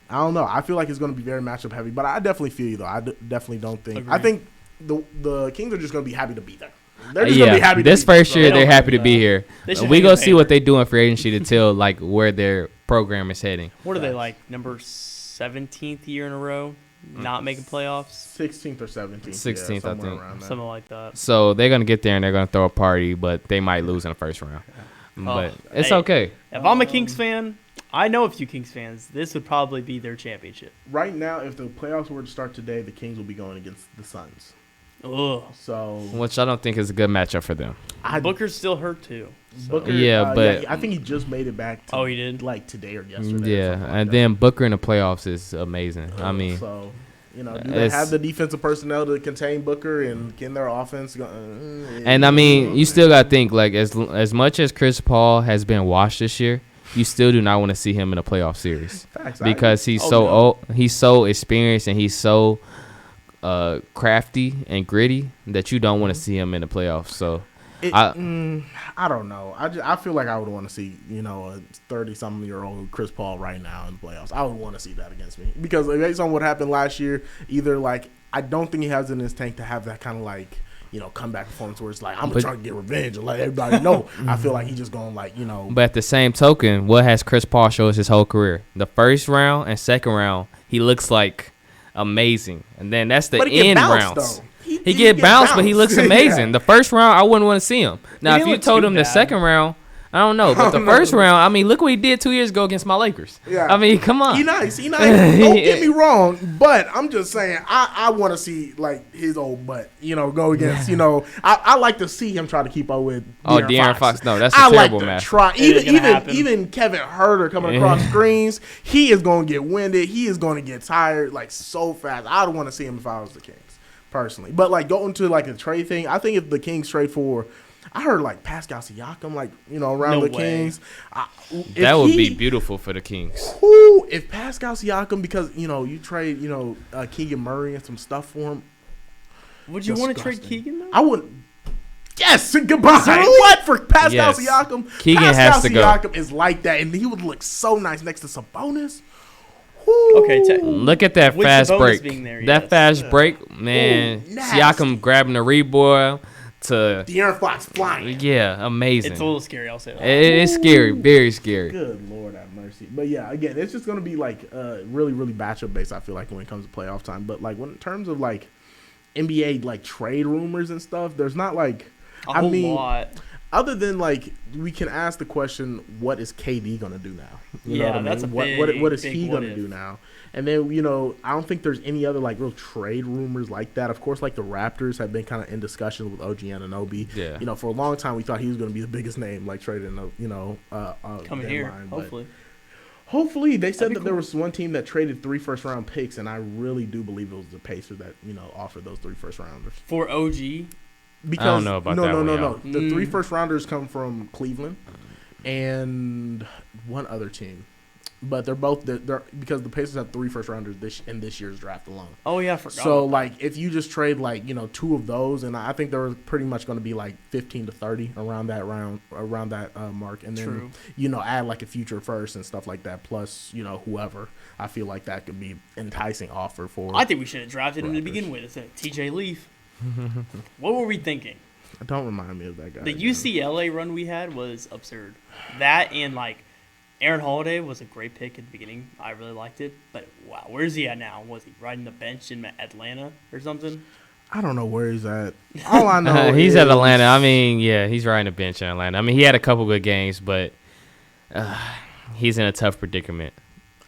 I don't know. I feel like it's going to be very matchup heavy, but I definitely feel you, though. I definitely don't think. Agreed. I think the Kings are just going to be happy to be there. They're just gonna be happy. This first year, they're happy to be here. We gonna see what they do in free agency to tell where their program is heading. What are they number 17th year in a row, not making playoffs? 16th or 17th. 16th, I think. Something like that. So they're gonna get there and they're gonna throw a party, but they might lose in the first round. But it's okay. If I'm a Kings fan, I know a few Kings fans. This would probably be their championship. Right now, if the playoffs were to start today, the Kings will be going against the Suns. Ugh. So, which I don't think is a good matchup for them. Booker's still hurt too. So. Booker, but I think he just made it back. He did today or yesterday. Yeah, and then Booker in the playoffs is amazing. I mean, so do they have the defensive personnel to contain Booker and can their offense go? And I mean, you still got to think as much as Chris Paul has been washed this year, you still do not want to see him in a playoff series. Facts, because he's old, he's so experienced, and he's so crafty and gritty that you don't want to see him in the playoffs. So I don't know. I feel like I would want to see a 30-something-year-old Chris Paul right now in the playoffs. I would want to see that against me because based on what happened last year, either I don't think he has it in his tank to have that kind of comeback performance where it's I'm gonna try to get revenge and let everybody know. I feel like he's just going But at the same token, what has Chris Paul showed his whole career? The first round and second round, he looks amazing, and then that's the end rounds. He get bounced, but he looks amazing. Yeah. The first round, I wouldn't want to see him. Now, if you told him the second round, I don't know. But the first round, I mean, look what he did 2 years ago against my Lakers. Yeah. I mean, come on. He nice. Don't get me wrong, but I'm just saying, I want to see his old butt, go against, I like to see him try to keep up with De'Aaron Fox. No, that's a terrible match. Try. Even Kevin Huerter coming across screens, he is going to get winded. He is going to get tired so fast. I don't want to see him if I was the Kings, personally. But going to the trade thing, I think if the Kings trade for, I heard Pascal Siakam, around the Kings. That would be beautiful for the Kings. If Pascal Siakam, because you trade Keegan Murray and some stuff for him. Would you want to trade Keegan Murray? I wouldn't. Yes, goodbye. Really? What for Pascal Siakam? Keegan has to go. Pascal Siakam is like that, and he would look so nice next to Sabonis. Okay, look at that fast break. That fast break, man. Siakam grabbing the rebound. To De'Aaron Fox flying. Yeah, amazing. It's a little scary, I'll say that. It's scary, very scary. Good Lord have mercy. But yeah, again, it's just going to be really, really matchup based, I feel like, when it comes to playoff time. But when in terms of NBA trade rumors and stuff, there's not a whole lot. other than like we can ask the question, what is KD gonna do now? You know what I mean? That's a big, what is he gonna do now? And then I don't think there's any other like real trade rumors like that. Of course, like the Raptors have been kind of in discussion with OG Anunoby. Yeah. For a long time we thought he was gonna be the biggest name like traded coming here. Hopefully, they said that there was one team that traded 3 first-round picks, and I really do believe it was the Pacers that offered those 3 first-rounders for OG. Because, I don't know about that. No. The 3 first-rounders come from Cleveland and one other team, but they're both because the Pacers have 3 first-rounders in this year's draft alone. Oh yeah, I forgot. So like, if you just trade like 2 of those, and I think they're pretty much going to be like 15 to 30 around that mark, and then add like a future first and stuff like that, plus whoever. I feel like that could be enticing offer for. I think we should have drafted him to begin with. Instead of TJ Leaf. What were we thinking? Don't remind me of that guy. The UCLA run we had was absurd. That and like Aaron Holiday was a great pick at the beginning. I really liked it. But wow, where's he at now? Was he riding the bench in Atlanta or something? I don't know where he's at. All I know he's at Atlanta. I mean, yeah, he's riding the bench in Atlanta. I mean, he had a couple good games, but he's in a tough predicament.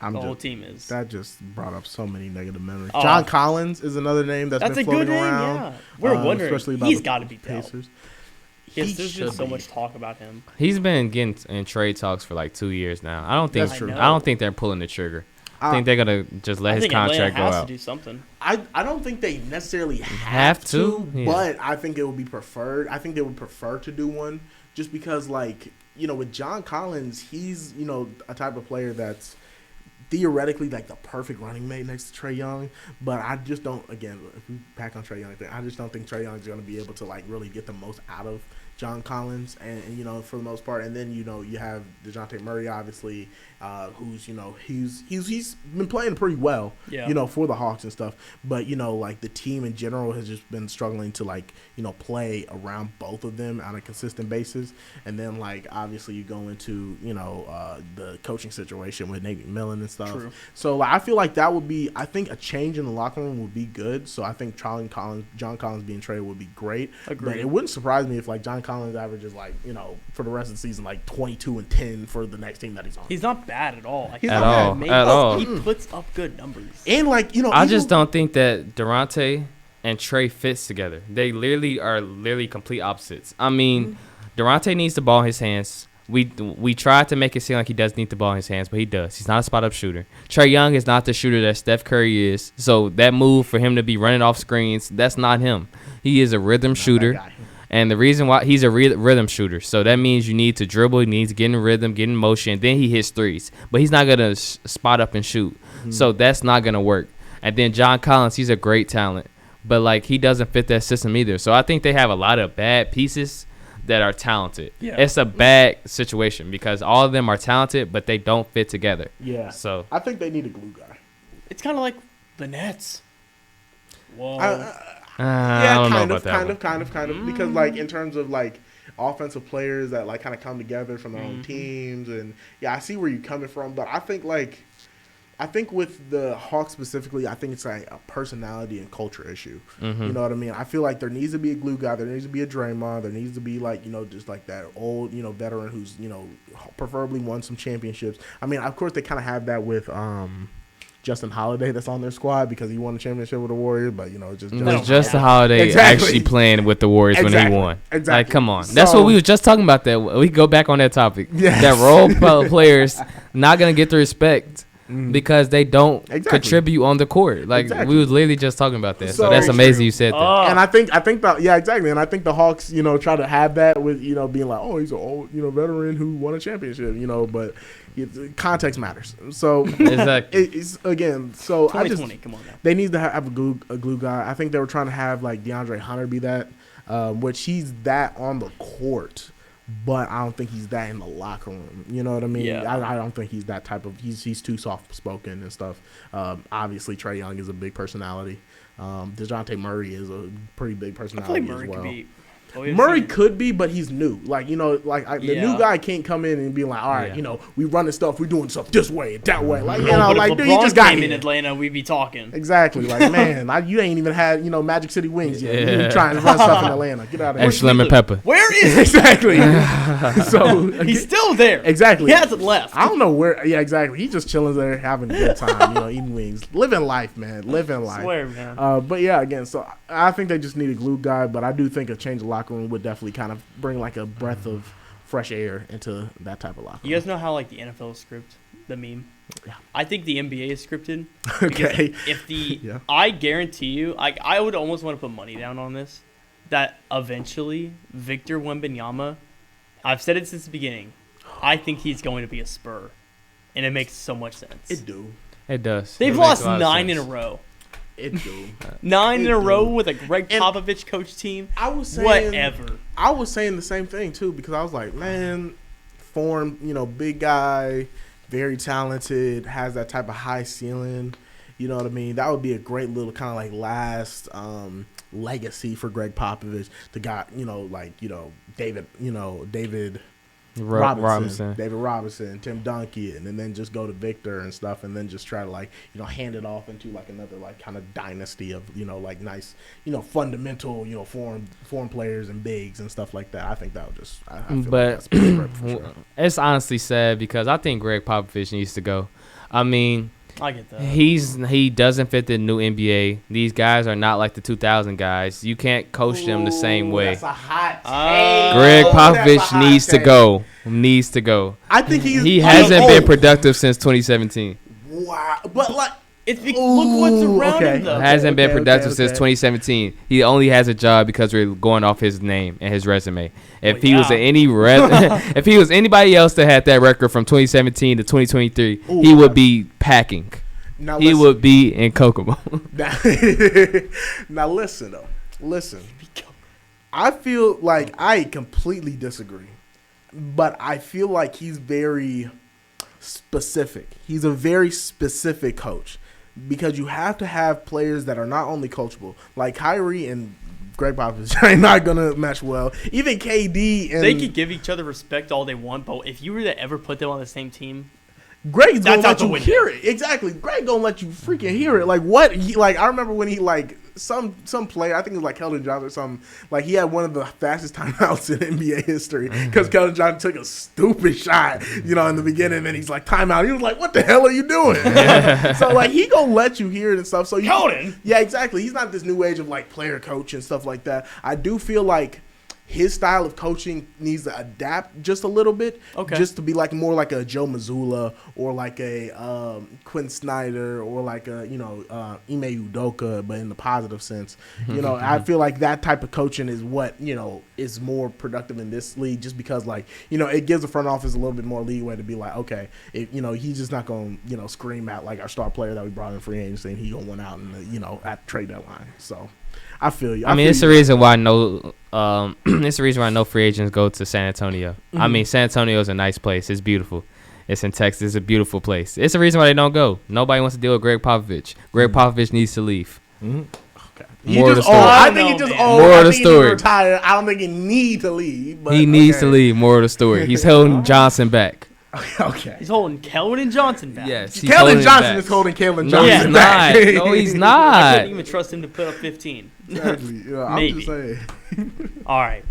The whole team is. That just brought up so many negative memories. John Collins is another name that's been floating around. Yeah. We're wondering. Especially about he's got to be Pacers. Yes, there's just so much talk about him. He's been getting in trade talks for like 2 years now. I don't think That's true. I don't think they're pulling the trigger. I think they're gonna just let his contract go out. To do something. I don't think they necessarily have to, yeah. But I think it would be preferred. I think they would prefer to do one just because, like, with John Collins, he's a type of player that's theoretically like the perfect running mate next to Trae Young, but I just don't. Again, if we back on Trae Young, I just don't think Trae Young is going to be able to like really get the most out of John Collins, and for the most part, and then you have DeJounte Murray, obviously, who's he's been playing pretty well, for the Hawks and stuff, but like the team in general has just been struggling to like play around both of them on a consistent basis, and then like obviously you go into the coaching situation with Nate McMillan and stuff. True. So like, I feel like that would be, I think a change in the locker room would be good. So I think John Collins being traded would be great. Agreed. But it wouldn't surprise me if like John Collins averages like for the rest of the season like 22 and 10 for the next team that he's on. He's not bad at all. Like, he's at not all. At all. He puts up good numbers. And like I just don't think that Durante and Trae fits together. They are complete opposites. I mean, Durante needs the ball in his hands. We tried to make it seem like he does need the ball in his hands, but he does. He's not a spot-up shooter. Trae Young is not the shooter that Steph Curry is. So that move for him to be running off screens, that's not him. He is a rhythm shooter. And the reason why he's a rhythm shooter, so that means you need to dribble, you need to get in rhythm, get in motion, then he hits threes. But he's not going to spot up and shoot. Mm-hmm. So that's not going to work. And then John Collins, he's a great talent. But, like, he doesn't fit that system either. So I think they have a lot of bad pieces that are talented. Yeah. It's a bad situation because all of them are talented, but they don't fit together. Yeah. So I think they need a glue guy. It's kind of like the Nets. Whoa. I don't know about that kind of, because like in terms of like offensive players that like kind of come together from their own teams, and I see where you're coming from, but I think with the Hawks specifically, I think it's like a personality and culture issue. Mm-hmm. You know what I mean? I feel like there needs to be a glue guy. There needs to be a Draymond. There needs to be like, just like that old, veteran who's, preferably won some championships. I mean, of course they kind of have that with Justin Holiday that's on their squad because he won a championship with the Warriors, but Justin Holiday actually playing with the Warriors when he won. Exactly. Like, come on. That's what we was just talking about. That we go back on that topic. Yes. That role players not gonna get the respect because they don't contribute on the court. Like we was literally just talking about that. So that's amazing you said that. And I think exactly. And I think the Hawks, try to have that with being like, oh, he's an old veteran who won a championship, but. Context matters. So exactly. It's again. So 2020. Come on now. They need to have a glue guy. I think they were trying to have like DeAndre Hunter be that, which he's that on the court, but I don't think he's that in the locker room. You know what I mean? Yeah. I don't think he's that type of. He's too soft spoken and stuff. Obviously, Trae Young is a big personality. DeJounte Murray is a pretty big personality as well. Murray could be, but he's new. Like, the new guy can't come in and be like, all right, we running stuff, we doing stuff this way, that way. Like, but if LeBron just got in Atlanta, we'd be talking. Exactly. Like, man, you ain't even had, Magic City Wings yet. You trying to run stuff in Atlanta. Get out of here. Extra lemon pepper. Where is he? Exactly. So he's still there. Exactly. He hasn't left. I don't know where. Yeah, exactly. He's just chilling there, having a good time, eating wings. Living life, man. Living life. I swear, man. But yeah, again, so I think they just need a glue guy, but I do think a change of locker room would definitely kind of bring like a breath of fresh air into that type of locker room. You guys know how like the NFL is scripted, the meme? Yeah. I think the NBA is scripted. Okay. If I guarantee you, I would almost want to put money down on this, that eventually Victor Wembanyama, I've said it since the beginning, I think he's going to be a Spur, and it makes so much sense. It does. They've lost 9 in a row. It do. 9 in a row with a Greg Popovich coach team. I was saying whatever. I was saying the same thing too, because I was like, man, form, big guy, very talented, has that type of high ceiling. You know what I mean? That would be a great little kind of like last legacy for Greg Popovich. The guy, David Robinson, David Robinson, Tim Duncan, and then just go to Victor and stuff, and then just try to hand it off into like another like kind of dynasty of nice fundamental foreign players and bigs and stuff like that. I think that would just I feel but like that's sure. It's honestly sad because I think Greg Popovich needs to go. I mean, I get that. He doesn't fit the new NBA. These guys are not like the 2000 guys. You can't coach them the same way. That's a hot take. Greg Popovich needs to go. Needs to go. I think he hasn't been productive since 2017. Wow, but like look what's around him though. Hasn't been productive since 2017. He only has a job because we're going off his name and his resume. If he was if he was anybody else that had that record from 2017 to 2023, he would be packing. Now he would be in Kokomo. Now listen though. Listen. I feel like I completely disagree. But I feel like he's very specific. He's a very specific coach. Because you have to have players that are not only coachable. Like Kyrie and Greg Popovich are not going to mesh well. Even KD and... They could give each other respect all they want, but if you were to ever put them on the same team... Greg's going to let you hear it. Exactly. Greg going to let you freaking hear it. Like, what? I remember when he, some player, I think it was like Keldon Johnson or something, like, he had one of the fastest timeouts in NBA history because Keldon Johnson took a stupid shot, in the beginning, and he's like, timeout. He was like, what the hell are you doing? So, he going to let you hear it and stuff. So Keldon? Yeah, exactly. He's not this new age of, player coach and stuff like that. I do feel like his style of coaching needs to adapt just a little bit, just to be more like a Joe Mazzulla or like a Quinn Snyder or like a Ime Udoka, but in the positive sense. I feel like that type of coaching is what is more productive in this league, just because it gives the front office a little bit more leeway to be like, okay, if, he's just not going to scream out like our star player that we brought in free agency and he gonna win out in the at the trade deadline. So I feel you. It's the reason why it's the reason why no free agents go to San Antonio. Mm-hmm. I mean, San Antonio is a nice place. It's beautiful. It's in Texas. It's a beautiful place. It's the reason why they don't go. Nobody wants to deal with Greg Popovich. Greg Popovich needs to leave. Mm-hmm. Okay. More of the story. I think he just old. More of the story. Retired. I don't think he need to leave. But he needs to leave. More of the story. He's holding Johnson back. Okay. He's holding Keldon Johnson back. Yes. Keldon Johnson is holding Keldon Johnson back. Not. No, he's not. I couldn't even trust him to put up 15. Exactly. Yeah, I'm just saying. All right.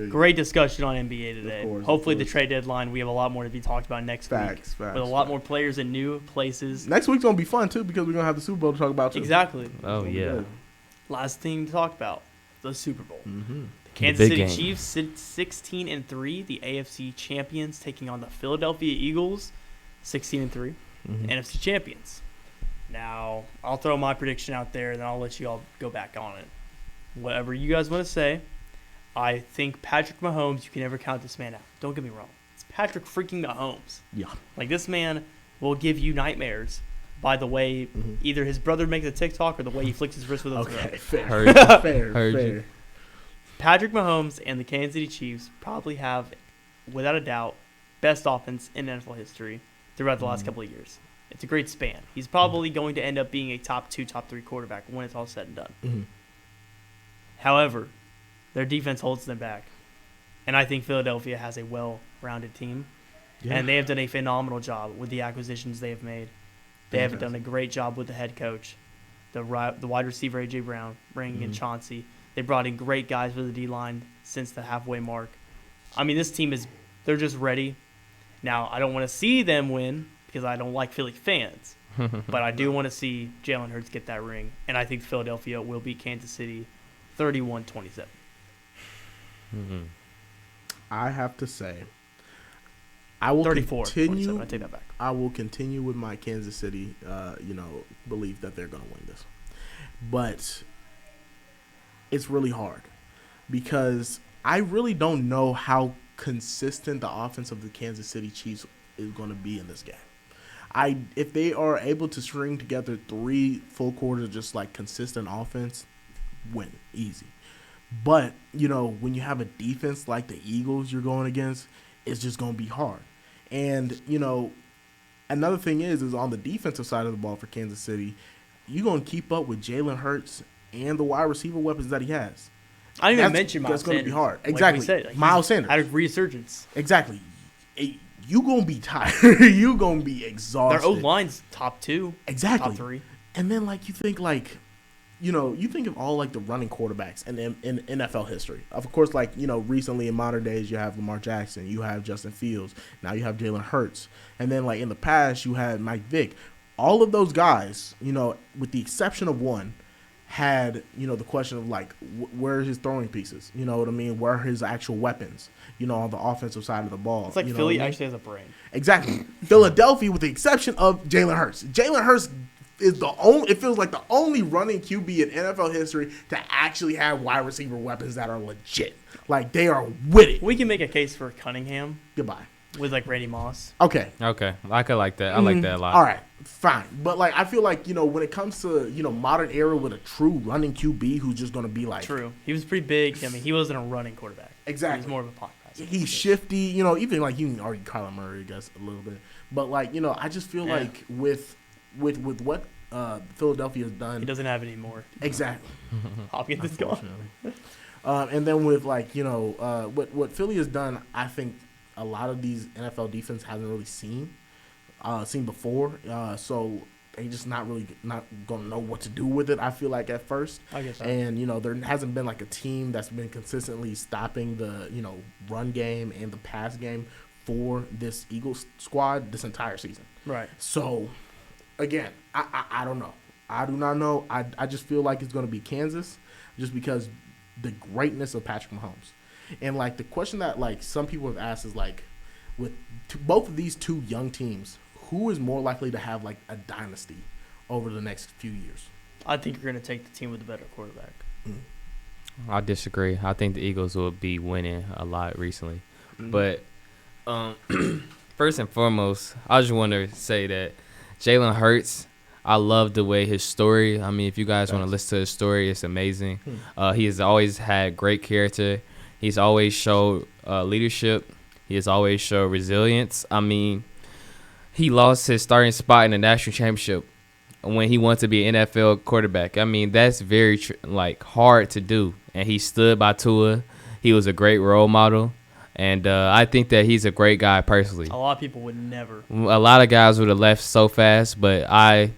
Great discussion on NBA today. Hopefully the trade deadline, we have a lot more to be talked about next week. With a lot more players in new places. Next week's going to be fun, too, because we're going to have the Super Bowl to talk about, too. Exactly. Oh, yeah. Last thing to talk about, the Super Bowl. Mm-hmm. The Kansas City Chiefs sit 16-3, the AFC champions, taking on the Philadelphia Eagles, 16-3, NFC champions. Now, I'll throw my prediction out there, and then I'll let you all go back on it. Whatever you guys want to say, I think Patrick Mahomes, you can never count this man out. Don't get me wrong. It's Patrick freaking Mahomes. Yeah. This man will give you nightmares by the way either his brother makes a TikTok or the way he flicks his wrist with a Okay, throat. fair. Patrick Mahomes and the Kansas City Chiefs probably have, without a doubt, best offense in NFL history throughout the last couple of years. It's a great span. He's probably going to end up being a top 2, top 3 quarterback when it's all said and done. However, Their defense holds them back. And I think Philadelphia has a well-rounded team. Yeah. And they have done a phenomenal job with the acquisitions they have made. They have done a great job with the head coach, the wide receiver, A.J. Brown, bringing in Chauncey. They brought in great guys for the D-line since the halfway mark. I mean, this team they're just ready. Now, I don't want to see them win because I don't like Philly fans. But I do want to see Jalen Hurts get that ring. And I think Philadelphia will beat Kansas City 31-27. I have to say, I will 34-27. I take that back. I will continue with my Kansas City, belief that they're going to win this. But it's really hard because I really don't know how consistent the offense of the Kansas City Chiefs is going to be in this game. If they are able to string together 3 full quarters just like consistent offense, win easy. But, when you have a defense like the Eagles you're going against, it's just going to be hard. And, another thing is on the defensive side of the ball for Kansas City, you're going to keep up with Jalen Hurts and the wide receiver weapons that he has. I didn't even mention Miles Sanders. That's going to be hard. Exactly. Like we said, Miles Sanders. Had a resurgence. Exactly. You're going to be tired. You're going to be exhausted. Their O-line's top 2. Exactly. Top 3. And then, you think, you think of all, the running quarterbacks in NFL history. Of course, recently in modern days, you have Lamar Jackson. You have Justin Fields. Now you have Jalen Hurts. And then, in the past, you had Mike Vick. All of those guys, with the exception of one, had, the question of, where are his throwing pieces? You know what I mean? Where are his actual weapons, on the offensive side of the ball? It's like Philly actually has a brain. Exactly. Philadelphia, with the exception of Jalen Hurts. Jalen Hurts is it feels like the only running QB in NFL history to actually have wide receiver weapons that are legit. They are with it. We can make a case for Cunningham. Goodbye. With Randy Moss. Okay. I could like that. I like that a lot. All right. Fine. But I feel like, when it comes to, modern era with a true running QB who's just going to be True. He was pretty big. I mean, he wasn't a running quarterback. Exactly. He was more of a pocket passer. He's shifty, even you can argue Kyler Murray, I guess, a little bit. But I just feel like with what Philadelphia has done. He doesn't have any more. Exactly. Hopkins is gone. And then with what Philly has done, I think a lot of these NFL defense hasn't really seen before. So they just not gonna know what to do with it. I feel like at first. I guess so. And there hasn't been a team that's been consistently stopping the run game and the pass game for this Eagles squad this entire season. Right. So again, I don't know. I do not know. I just feel like it's going to be Kansas just because the greatness of Patrick Mahomes. And, the question that, some people have asked is, with both of these two young teams, who is more likely to have, a dynasty over the next few years? I think you're going to take the team with the better quarterback. I disagree. I think the Eagles will be winning a lot recently. But first and foremost, I just want to say that Jalen Hurts, I love the way his story. I mean, if you guys want to listen to his story, it's amazing. He has always had great character. He's always showed leadership. He has always showed resilience. I mean, he lost his starting spot in the national championship when he wanted to be an NFL quarterback. I mean, that's very hard to do. And he stood by Tua. He was a great role model. And I think that he's a great guy personally. A lot of people would never. A lot of guys would have left so fast, but I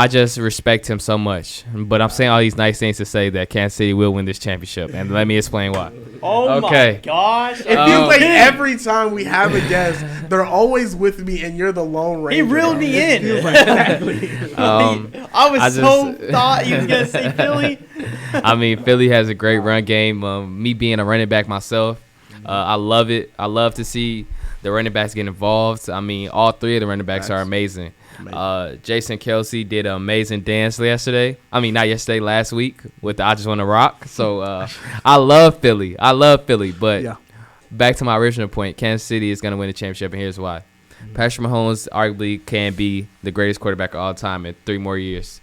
just respect him so much. But I'm saying all these nice things to say that Kansas City will win this championship. And let me explain why. Oh, my gosh. It feels like every time we have a guest, they're always with me, and you're the lone ranger. He reeled me in. Exactly. I thought he was going to say Philly. I mean, Philly has a great run game. Me being a running back myself, I love it. I love to see the running backs get involved. I mean, all 3 of the running backs are amazing. Jason Kelsey did an amazing dance yesterday. I mean, not yesterday, last week with the I Just Want to Rock. So I love Philly. But back to my original point, Kansas City is going to win the championship, and here's why. Patrick Mahomes arguably can be the greatest quarterback of all time in 3 more years.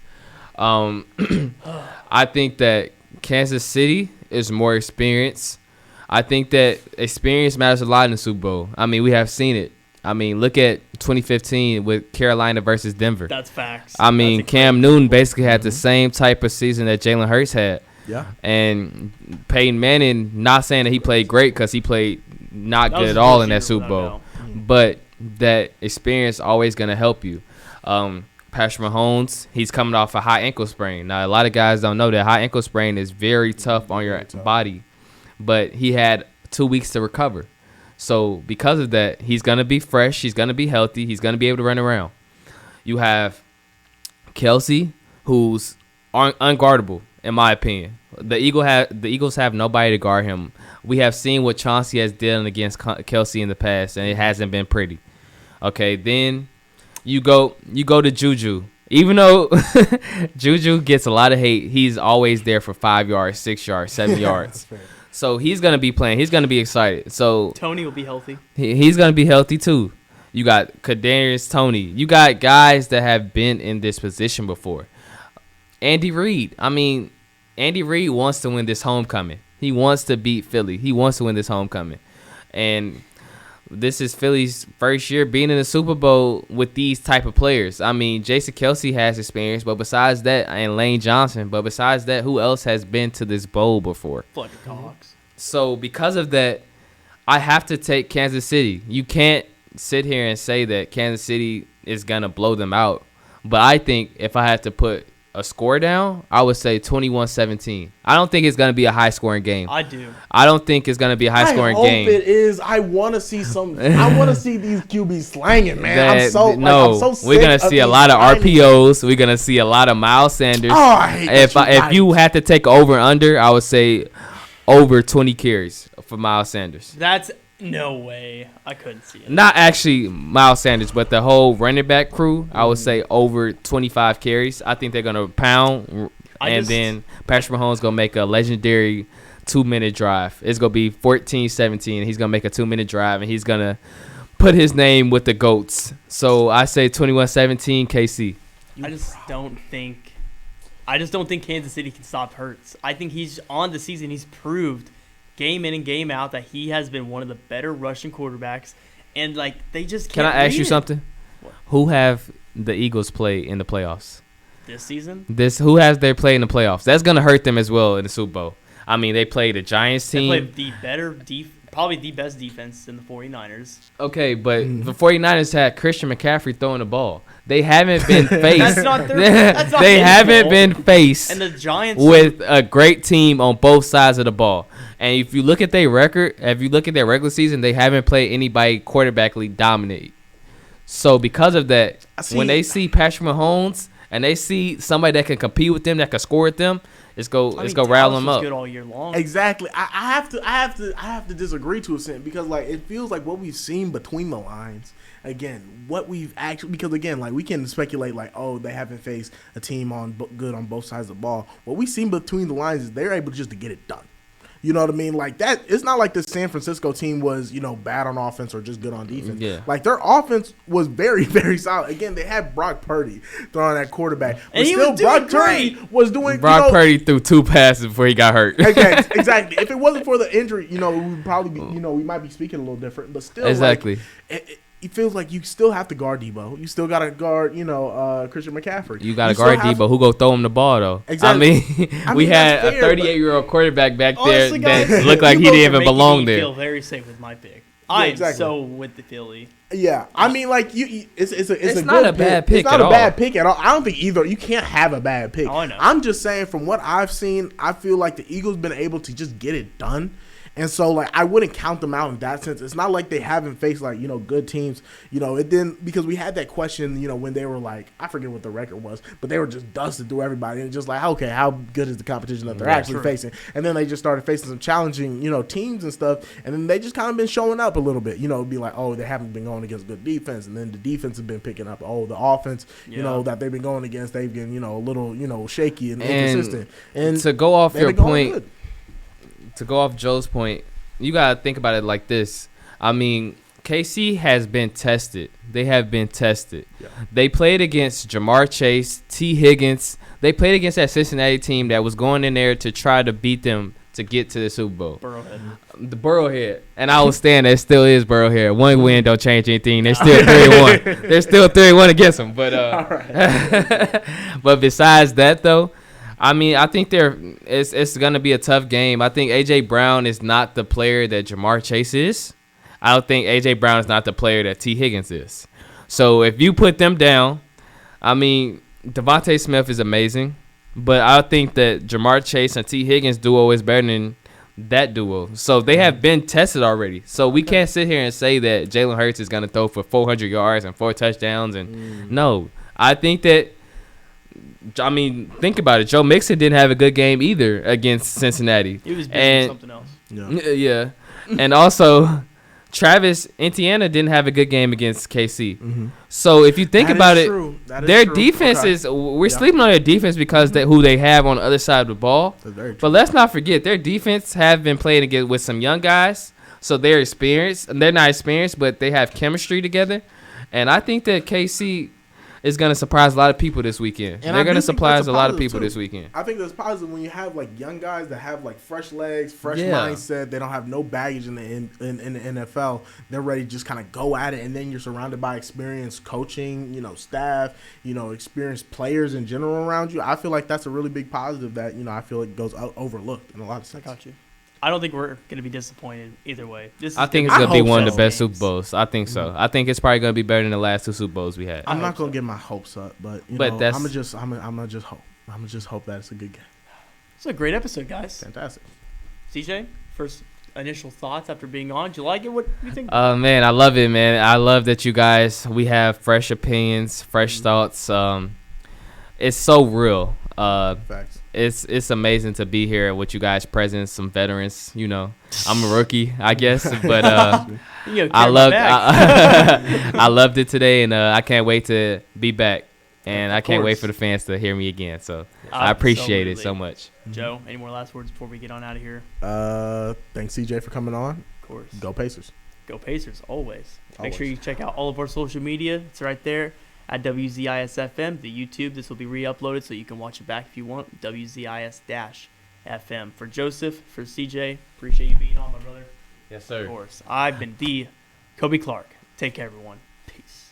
I think that Kansas City is more experienced. I think that experience matters a lot in the Super Bowl. I mean, we have seen it. I mean, look at 2015 with Carolina versus Denver. That's facts. I mean, Cam Newton basically had the same type of season that Jalen Hurts had. Yeah. And Peyton Manning, not saying that he played great because he played not good at all in that Super Bowl, but that experience always going to help you. Patrick Mahomes, he's coming off a high ankle sprain. Now, a lot of guys don't know that high ankle sprain is very tough on your body, but he had 2 weeks to recover. So because of that, he's going to be fresh. He's going to be healthy. He's going to be able to run around. You have Kelsey, who's unguardable, in my opinion. The Eagles have nobody to guard him. We have seen what Chauncey has done against Kelsey in the past, and it hasn't been pretty. Okay, then you go to Juju. Even though Juju gets a lot of hate, he's always there for 5 yards, 6 yards, 7 yards. So he's going to be playing. He's going to be excited. So Tony will be healthy. He's going to be healthy too. You got Kadarius Toney. You got guys that have been in this position before. Andy Reid. I mean, Andy Reid wants to win this homecoming. He wants to beat Philly. He wants to win this homecoming. And this is Philly's first year being in the Super Bowl with these type of players. I mean, Jason Kelsey has experience, but besides that, and Lane Johnson, but besides that, who else has been to this bowl before? Fletcher Cox. So because of that, I have to take Kansas City. You can't sit here and say that Kansas City is going to blow them out. But I think if I had to put a score down, I would say 21-17. I don't think it's going to be a high-scoring game. I do. I don't think it's going to be a high-scoring game. I hope it is. I want to see I want to see these QBs slanging, man. I'm so sick. We're going to see a lot of RPOs. We're going to see a lot of Miles Sanders. Oh, I hate if you had to take over and under, I would say over 20 carries for Miles Sanders. That's no way. I couldn't see it. Not actually Miles Sanders, but the whole running back crew, I would say over 25 carries. I think they're going to pound, then Patrick Mahomes going to make a legendary 2-minute drive. It's going to be 14-17, and he's going to make a 2-minute drive, and he's going to put his name with the GOATs. So I say 21-17 KC. I just don't think Kansas City can stop Hurts. I think he's on the season. He's proved game in and game out that he has been one of the better rushing quarterbacks, and like they just can't. Can I ask you something? What? Who have the Eagles play in the playoffs this season? Who has they play in the playoffs? That's gonna hurt them as well in the Super Bowl. I mean, they played the Giants team. They played probably the best defense in the 49ers. Okay, but the 49ers had Christian McCaffrey throwing the ball. They haven't been faced. that's not they haven't been faced and the Giants with a great team on both sides of the ball. And if you look at their record, if you look at their regular season, they haven't played anybody quarterbackly dominate. So because of that, when they see Patrick Mahomes and they see somebody that can compete with them, that can score with them, let's go rile them up. Good all year long. Exactly. I have to disagree to a extent because like it feels like what we've seen between the lines. Again, what we've actually because again like we can speculate like they haven't faced a team good on both sides of the ball. What we've seen between the lines is they're able just to get it done. You know what I mean? Like that, it's not like the San Francisco team was, bad on offense or just good on defense. Yeah. Like their offense was very, very solid. Again, they had Brock Purdy throwing that quarterback. But and still, Brock Purdy was doing Purdy threw 2 passes before he got hurt. Okay, exactly. If it wasn't for the injury, we would probably be, we might be speaking a little different. But still, exactly. Like, it feels like you still have to guard Debo. You still got to guard, Christian McCaffrey. You got to guard Debo. Who go throw him the ball, though? Exactly. We had a 38-year-old quarterback back there that looked like he didn't even belong there. I feel very safe with my pick. I'm so with the Philly. Yeah, I mean, like it's not a bad pick. It's not a bad pick at all. I don't think either. You can't have a bad pick. Oh, I know. I'm just saying, from what I've seen, I feel like the Eagles been able to just get it done. And so, like, I wouldn't count them out in that sense. It's not like they haven't faced, like, good teams. It didn't – because we had that question, when they were, like – I forget what the record was. But they were just dusted through everybody. And just like, okay, how good is the competition that they're actually facing? And then they just started facing some challenging, teams and stuff. And then they just kind of been showing up a little bit. It'd be like, they haven't been going against good defense. And then the defense has been picking up. The offense, that they've been going against, they've been, a little shaky and inconsistent. And to go off your point – to go off Joe's point, you got to think about it like this. I mean, KC has been tested. They have been tested. Yeah. They played against Jamar Chase, T. Higgins. They played against that Cincinnati team that was going in there to try to beat them to get to the Super Bowl. Burrowhead. The Burrowhead. And I was saying that still is Burrowhead. One win don't change anything. They're still 3-1. They're still 3-1 against them. But, right. but besides that, though, I mean, I think it's going to be a tough game. I think A.J. Brown is not the player that Jamar Chase is. I don't think A.J. Brown is not the player that T. Higgins is. So if you put them down, I mean, Devontae Smith is amazing. But I think that Jamar Chase and T. Higgins duo is better than that duo. So they have been tested already. So we can't sit here and say that Jalen Hurts is going to throw for 400 yards and 4 touchdowns. And no, I think that, I mean, think about it. Joe Mixon didn't have a good game either against Cincinnati. He was busy with something else. Yeah. And also, Travis Etienne didn't have a good game against KC. Mm-hmm. So if you think about it, their defense is, we're sleeping on their defense because who they have on the other side of the ball. But let's not forget, their defense have been playing against with some young guys. So they're experienced. They're not experienced, but they have chemistry together. And I think that KC is going to surprise a lot of people this weekend. And they're going to surprise a lot of people this weekend. I think that's positive when you have like young guys that have like fresh legs, fresh mindset. They don't have no baggage in the NFL. They're ready to just kind of go at it. And then you're surrounded by experienced coaching, staff, experienced players in general around you. I feel like that's a really big positive that, I feel it goes overlooked in a lot of sense. I got you. I don't think we're going to be disappointed either way. I think it's going to be one of the best Super Bowls. I think so. I think it's probably going to be better than the last 2 Super Bowls we had. I'm not going to get my hopes up, but I'm gonna just hope. I'm gonna just hope that it's a good game. It's a great episode, guys. Fantastic. CJ, first initial thoughts after being on. Did you like it? What do you think? Man, I love it, man. I love that you guys, we have fresh opinions, fresh thoughts. It's so real. Facts. It's amazing to be here with you guys present, some veterans. I'm a rookie, I guess, but I loved it today, and I can't wait to be back, and I can't wait for the fans to hear me again. So I appreciate it so much. Joe, any more last words before we get on out of here? Thanks, CJ, for coming on. Of course. Go Pacers. Go Pacers, always. Make sure you check out all of our social media. It's right there. At WZIS-FM, the YouTube. This will be re-uploaded so you can watch it back if you want. WZIS-FM. For Joseph, for CJ, appreciate you being on, my brother. Yes, sir. Of course. I've been the Coby Clark. Take care, everyone. Peace.